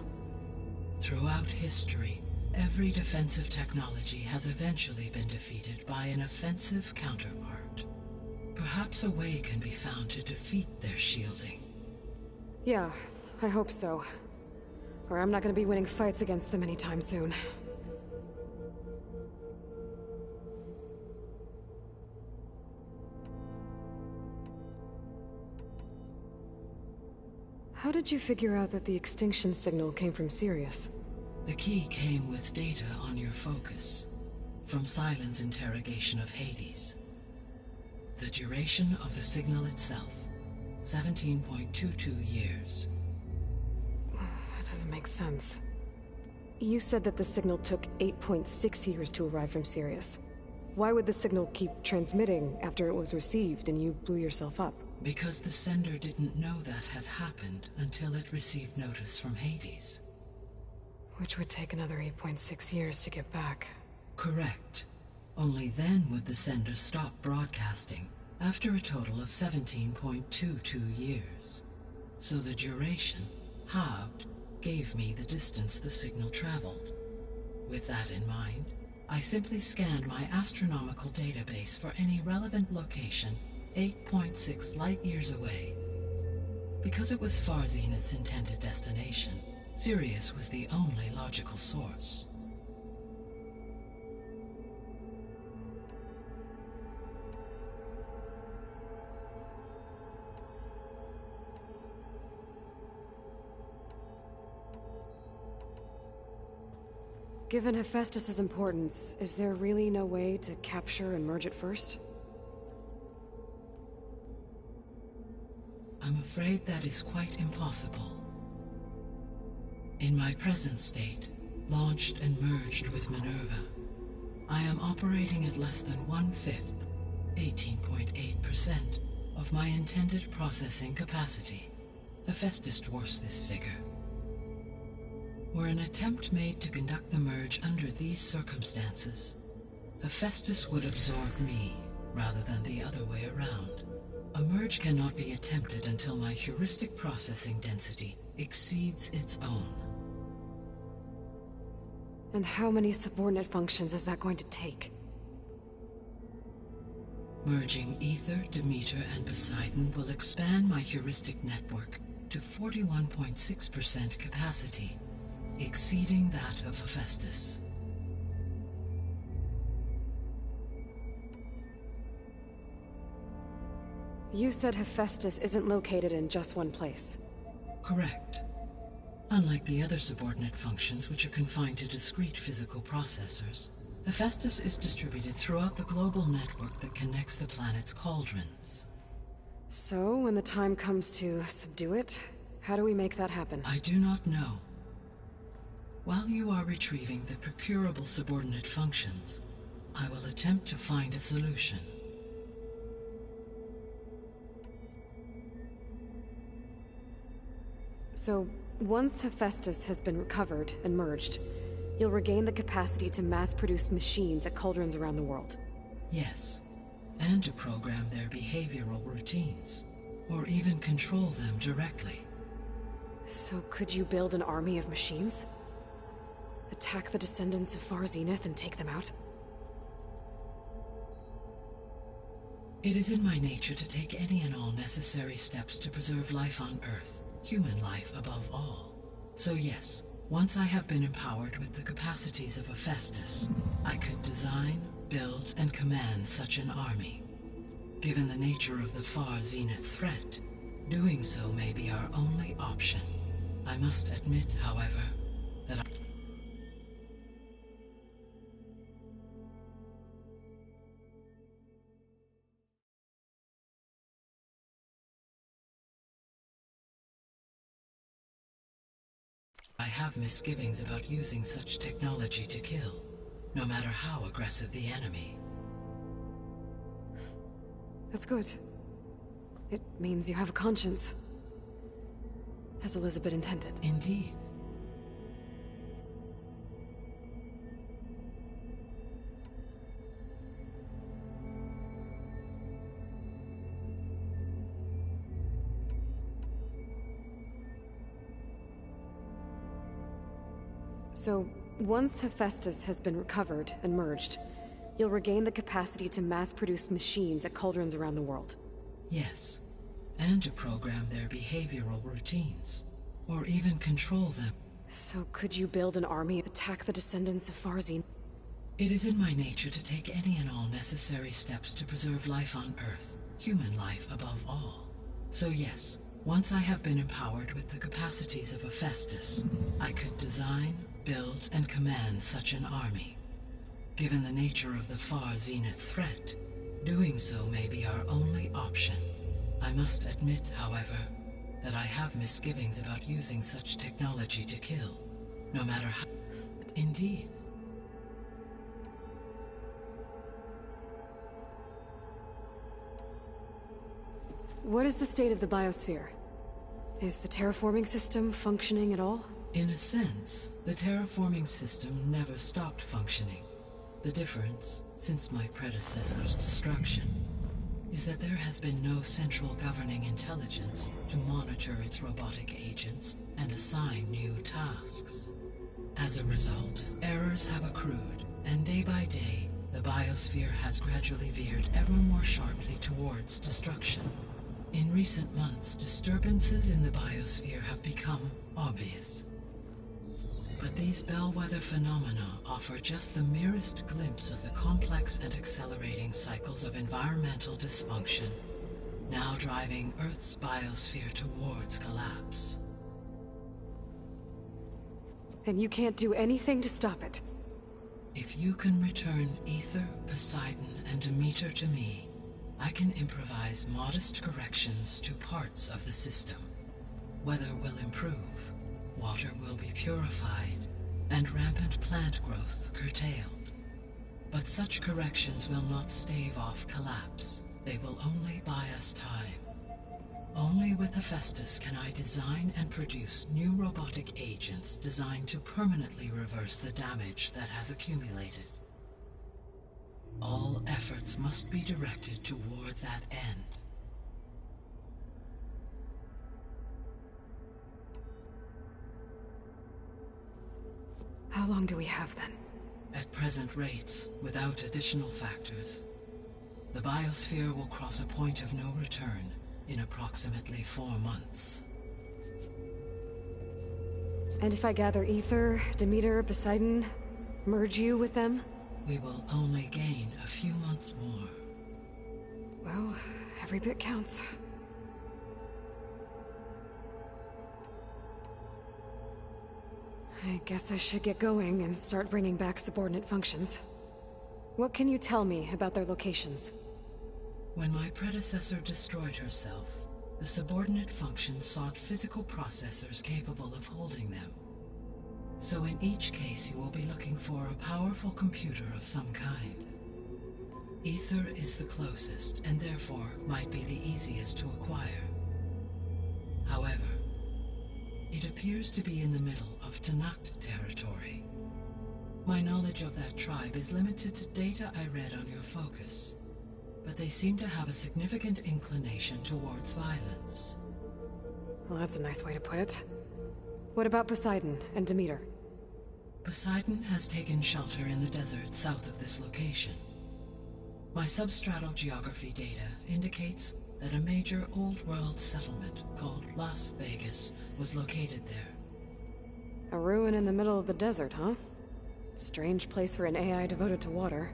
Throughout history, every defensive technology has eventually been defeated by an offensive counterpart. Perhaps a way can be found to defeat their shielding. Yeah, I hope so. Or I'm not gonna be winning fights against them anytime soon. How did you figure out that the extinction signal came from Sirius? The key came with data on your focus, from Sylens' interrogation of Hades. The duration of the signal itself, 17.22 years. That doesn't make sense. You said that the signal took 8.6 years to arrive from Sirius. Why would the signal keep transmitting after it was received and you blew yourself up? Because the sender didn't know that had happened until it received notice from Hades. Which would take another 8.6 years to get back. Correct. Only then would the sender stop broadcasting, after a total of 17.22 years. So the duration, halved, gave me the distance the signal traveled. With that in mind, I simply scanned my astronomical database for any relevant location 8.6 light-years away. Because it was Far Zenith's intended destination, Sirius was the only logical source. Given Hephaestus' importance, is there really no way to capture and merge it first? I'm afraid that is quite impossible. In my present state, launched and merged with Minerva, I am operating at less than 1/5, 18.8%, of my intended processing capacity. Hephaestus dwarfs this figure. Were an attempt made to conduct the merge under these circumstances, Hephaestus would absorb me, rather than the other way around. A merge cannot be attempted until my heuristic processing density exceeds its own. And how many subordinate functions is that going to take? Merging Ether, Demeter, and Poseidon will expand my heuristic network to 41.6% capacity, exceeding that of Hephaestus. You said Hephaestus isn't located in just one place. Correct. Unlike the other subordinate functions, which are confined to discrete physical processors, Hephaestus is distributed throughout the global network that connects the planet's cauldrons. So, when the time comes to subdue it, how do we make that happen? I do not know. While you are retrieving the procurable subordinate functions, I will attempt to find a solution. So, once Hephaestus has been recovered and merged, you'll regain the capacity to mass-produce machines at cauldrons around the world. Yes, and to program their behavioral routines, or even control them directly. So could you build an army of machines? Attack the descendants of Far Zenith and take them out? It is in my nature to take any and all necessary steps to preserve life on Earth, human life above all. So yes, once I have been empowered with the capacities of Hephaestus, I could design, build, and command such an army. Given the nature of the Far Zenith threat, doing so may be our only option. I must admit, however, that I have misgivings about using such technology to kill, no matter how aggressive the enemy. That's good. It means you have a conscience. As Elizabeth intended. Indeed. So, once Hephaestus has been recovered and merged, you'll regain the capacity to mass-produce machines at cauldrons around the world. Yes, and to program their behavioral routines, or even control them. So could you build an army, attack the descendants of Far Zenith? It is in my nature to take any and all necessary steps to preserve life on Earth, human life above all. So yes, once I have been empowered with the capacities of Hephaestus, I could design, build, and command such an army. Given the nature of the Far Zenith threat, doing so may be our only option. I must admit, however, that I have misgivings about using such technology to kill, no matter how... Indeed. What is the state of the biosphere? Is the terraforming system functioning at all? In a sense, the terraforming system never stopped functioning. The difference, since my predecessor's destruction, is that there has been no central governing intelligence to monitor its robotic agents and assign new tasks. As a result, errors have accrued, and day by day, the biosphere has gradually veered ever more sharply towards destruction. In recent months, disturbances in the biosphere have become obvious. But these bellwether phenomena offer just the merest glimpse of the complex and accelerating cycles of environmental dysfunction, now driving Earth's biosphere towards collapse. And you can't do anything to stop it? If you can return Aether, Poseidon, and Demeter to me, I can improvise modest corrections to parts of the system. Weather will improve, water will be purified, and rampant plant growth curtailed. But such corrections will not stave off collapse. They will only buy us time. Only with Hephaestus can I design and produce new robotic agents designed to permanently reverse the damage that has accumulated. All efforts must be directed toward that end. How long do we have then? At present rates, without additional factors, the biosphere will cross a point of no return in approximately 4 months. And if I gather Aether, Demeter, Poseidon, merge you with them? We will only gain a few months more. Well, every bit counts. I guess I should get going and start bringing back subordinate functions. What can you tell me about their locations? When my predecessor destroyed herself, the subordinate functions sought physical processors capable of holding them. So in each case you will be looking for a powerful computer of some kind. Aether is the closest, and therefore might be the easiest to acquire. However, it appears to be in the middle of Tenakth territory. My knowledge of that tribe is limited to data I read on your focus, but they seem to have a significant inclination towards violence. Well, that's a nice way to put it. What about Poseidon and Demeter? Poseidon has taken shelter in the desert south of this location. My substratal geography data indicates that a major old-world settlement called Las Vegas was located there. A ruin in the middle of the desert, huh? Strange place for an AI devoted to water.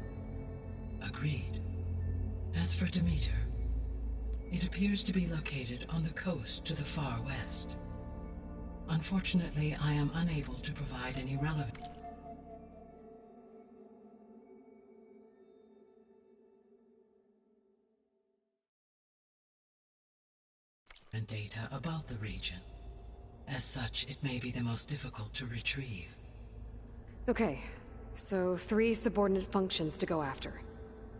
Agreed. As for Demeter, it appears to be located on the coast to the far west. Unfortunately, I am unable to provide any relevant data about the region. As such, it may be the most difficult to retrieve. Okay, so 3 subordinate functions to go after.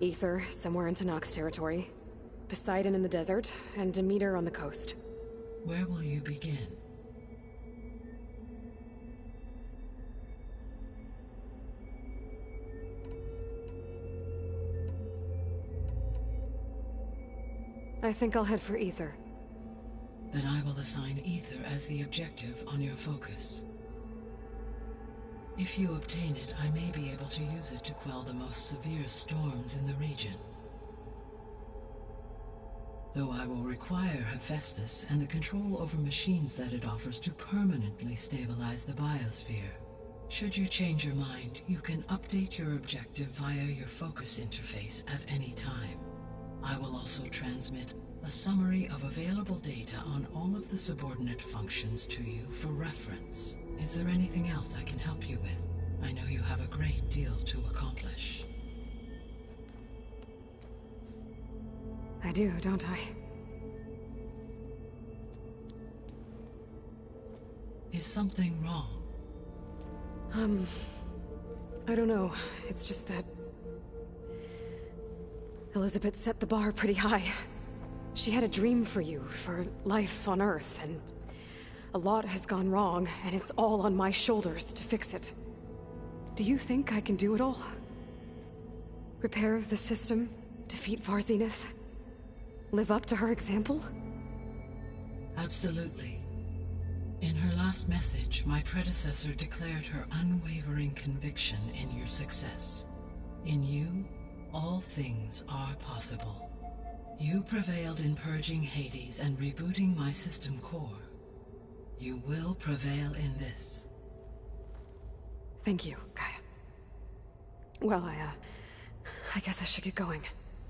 Aether, somewhere in Tenakth territory, Poseidon in the desert, and Demeter on the coast. Where will you begin? I think I'll head for Aether. Then I will assign Aether as the objective on your focus. If you obtain it, I may be able to use it to quell the most severe storms in the region. Though I will require Hephaestus and the control over machines that it offers to permanently stabilize the biosphere. Should you change your mind, you can update your objective via your focus interface at any time. I will also transmit a summary of available data on all of the subordinate functions to you for reference. Is there anything else I can help you with? I know you have a great deal to accomplish. I do, don't I? Is something wrong? I don't know. It's just that Elizabeth set the bar pretty high. She had a dream for you, for life on Earth, and a lot has gone wrong, and it's all on my shoulders to fix it. Do you think I can do it all? Repair the system, defeat Varzenith, live up to her example? Absolutely. In her last message, my predecessor declared her unwavering conviction in your success. In you, all things are possible. You prevailed in purging Hades and rebooting my system core. You will prevail in this. Thank you, Gaia. Well, I guess I should get going.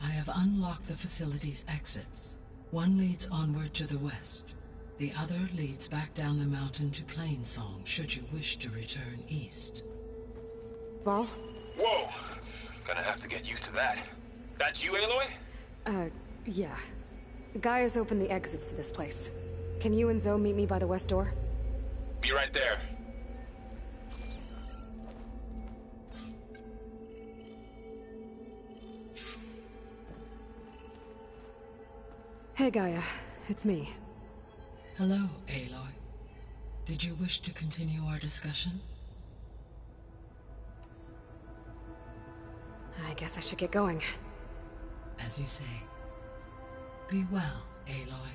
I have unlocked the facility's exits. One leads onward to the west. The other leads back down the mountain to Plainsong, should you wish to return east. Varl? Gonna have to get used to that. That's you, Aloy? Yeah. Gaia's opened the exits to this place. Can you and Zoe meet me by the west door? Be right there. Hey, Gaia. It's me. Hello, Aloy. Did you wish to continue our discussion? I guess I should get going. As you say. Be well, Aloy.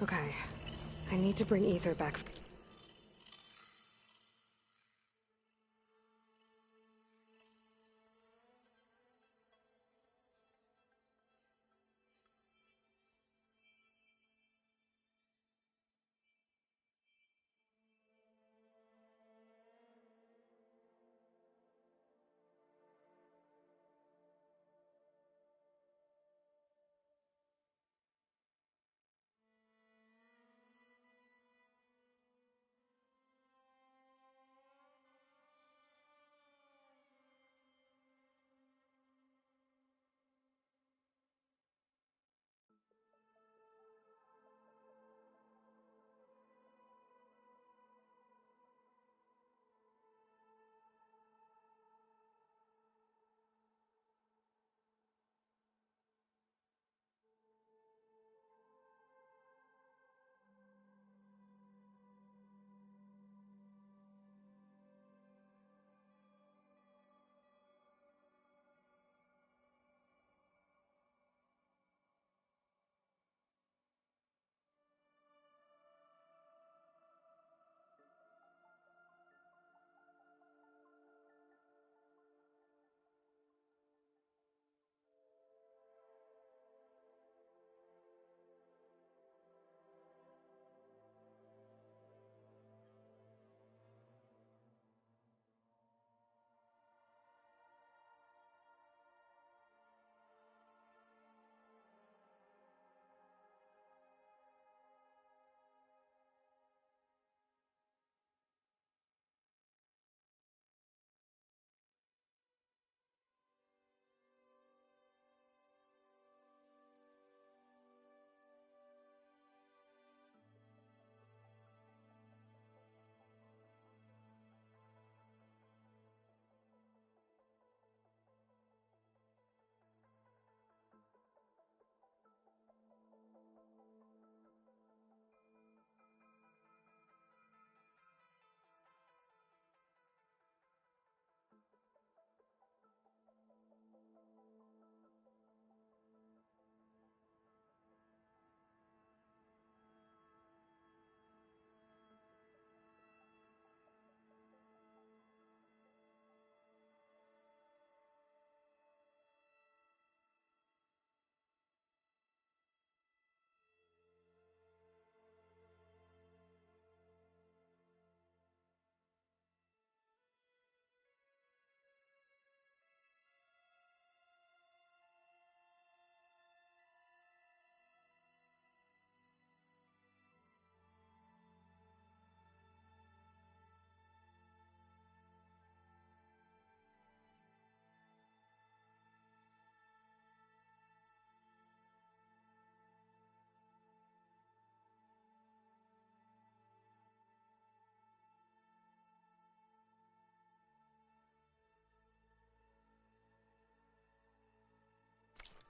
Okay. I need to bring Ether back.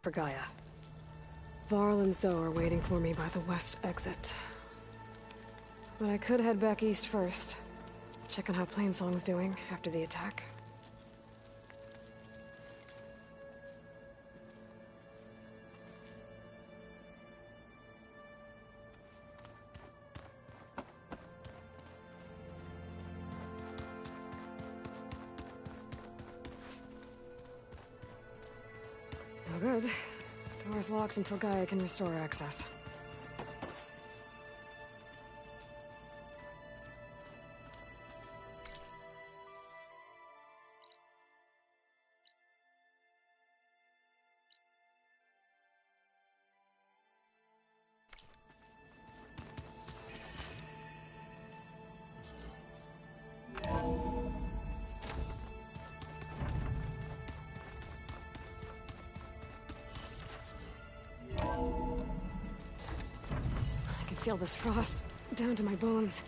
For Gaia. Varl and Zoe are waiting for me by the west exit. But I could head back east first. Check on how Plainsong's doing after the attack. No good. Door's locked until Gaia can restore access. feel this frost down to my bones.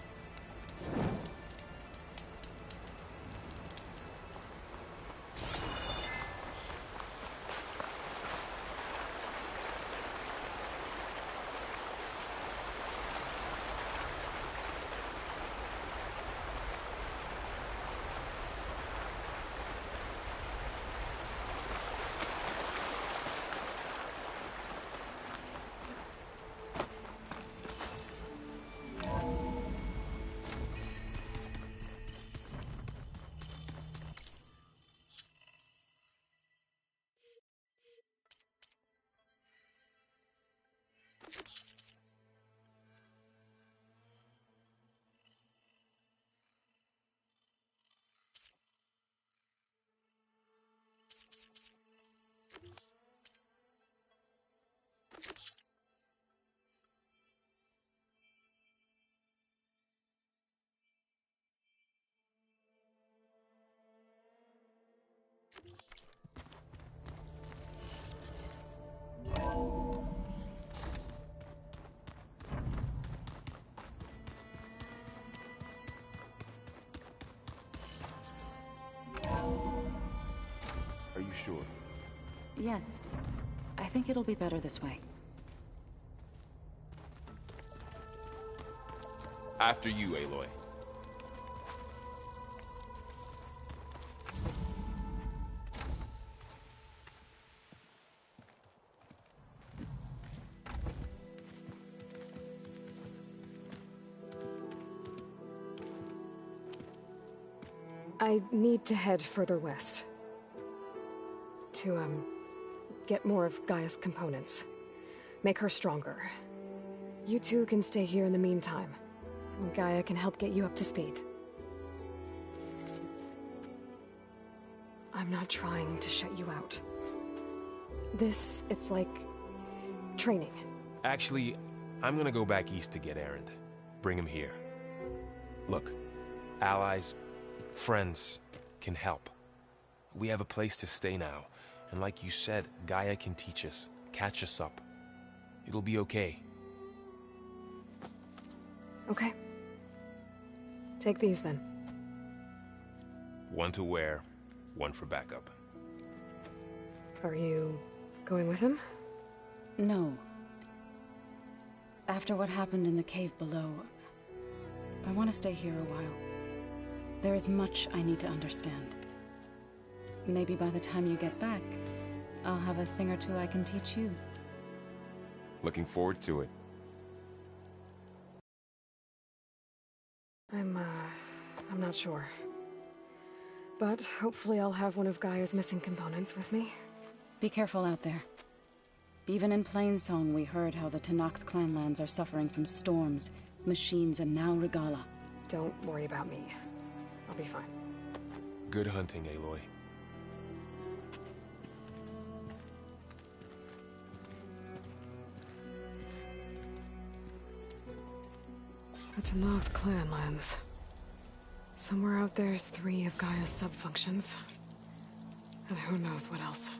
Are you sure? Yes. I think it'll be better this way. After you, Aloy. I need to head further west. To, get more of Gaia's components. Make her stronger. You two can stay here in the meantime. Gaia can help get you up to speed. I'm not trying to shut you out. It's like... training. Actually, I'm gonna go back east to get Erend. Bring him here. Look, allies, friends can help. We have a place to stay now. And like you said, Gaia can teach us, catch us up. It'll be okay. Okay. Take these then. One to wear, one for backup. Are you going with him? No. After what happened in the cave below, I want to stay here a while. There is much I need to understand. Maybe by the time you get back, I'll have a thing or two I can teach you. Looking forward to it. I'm not sure. But hopefully I'll have one of Gaia's missing components with me. Be careful out there. Even in Plainsong, we heard how the Tenakth clanlands are suffering from storms, machines, and now Regalla. Don't worry about me. I'll be fine. Good hunting, Aloy. The Tenakth clanlands. Somewhere out there's 3 of Gaia's sub-functions. And who knows what else.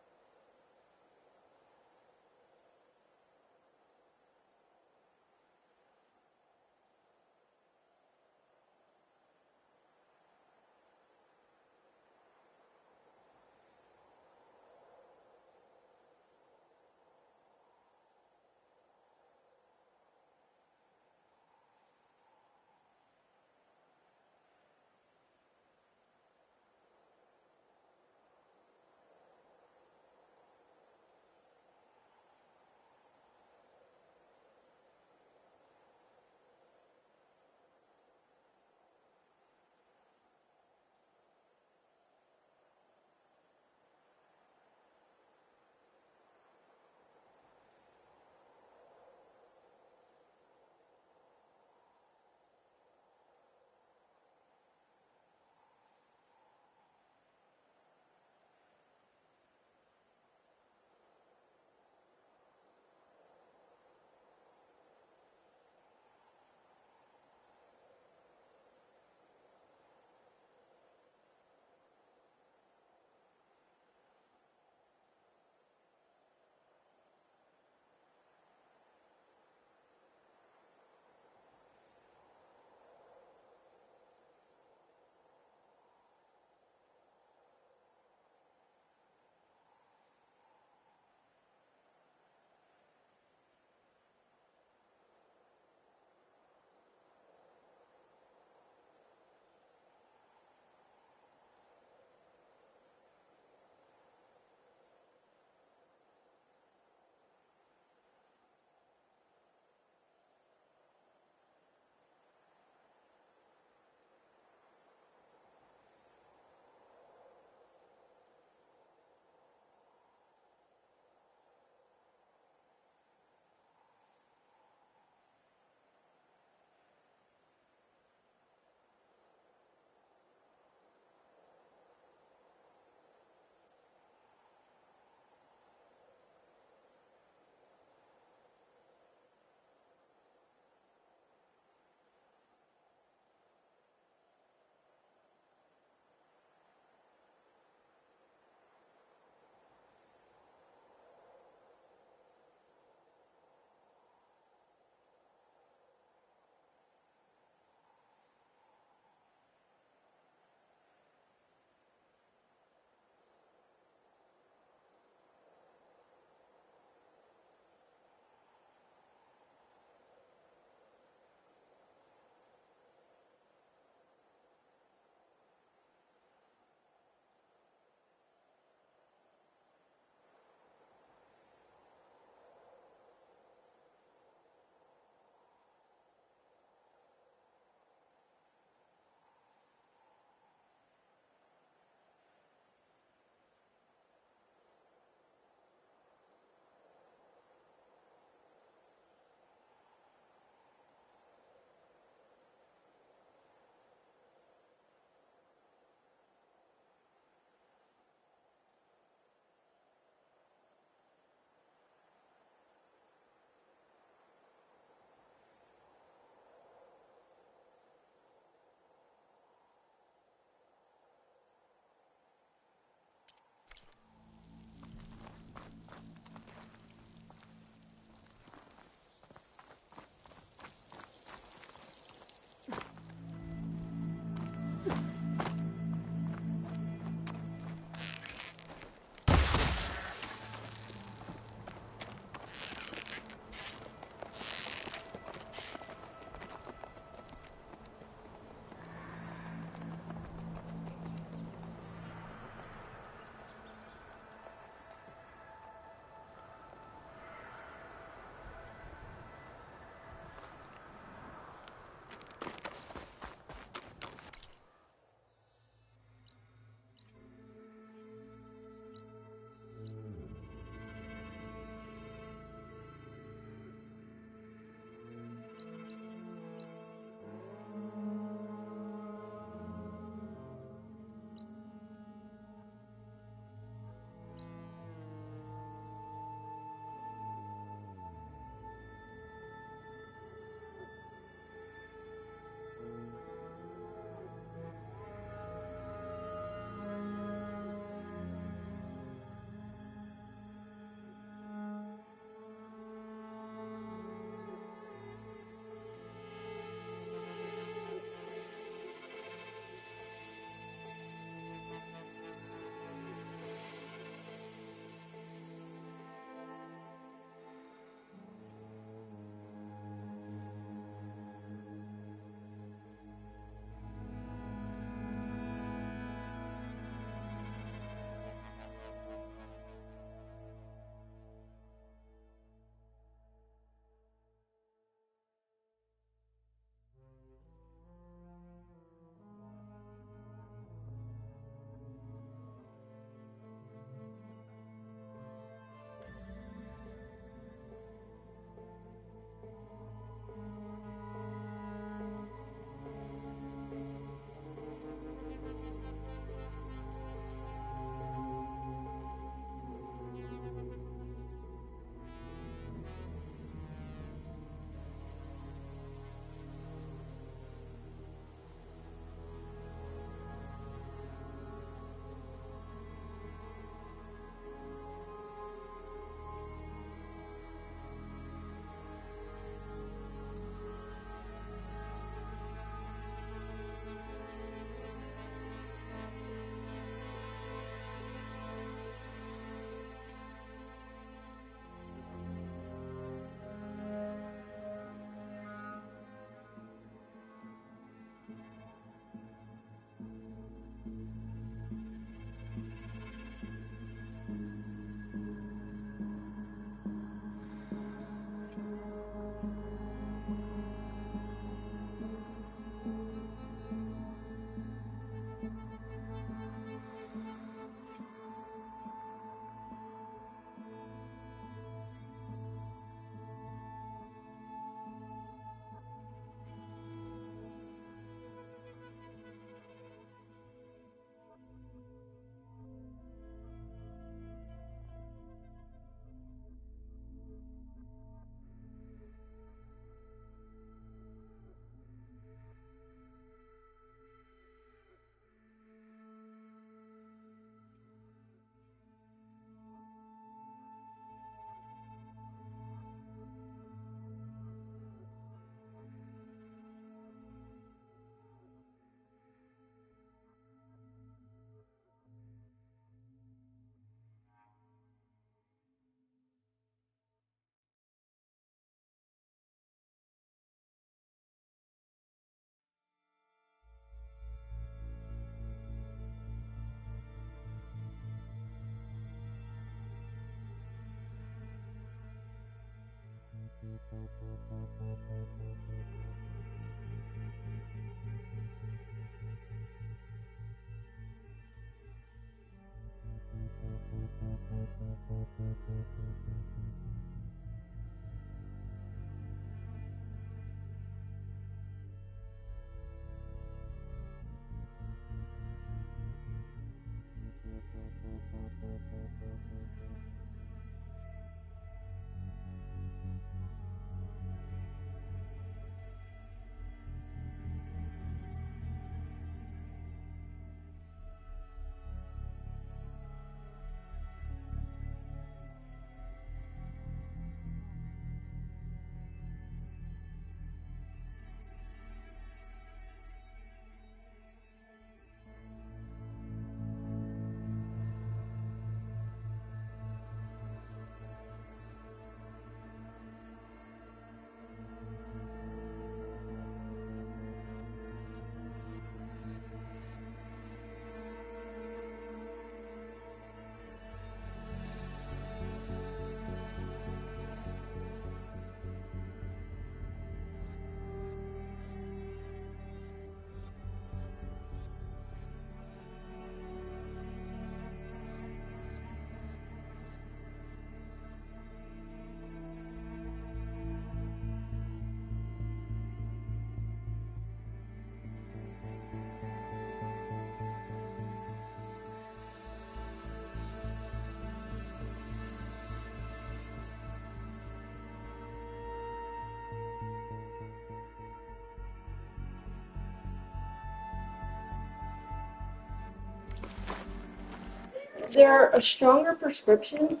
Is there a stronger prescription?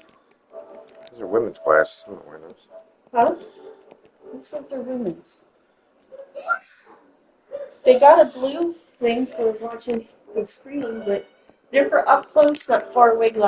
Those are women's glasses. I'm not wearing those. Huh? Who says they're women's? They got a blue thing for watching the screen, but they're for up close, not far away glasses.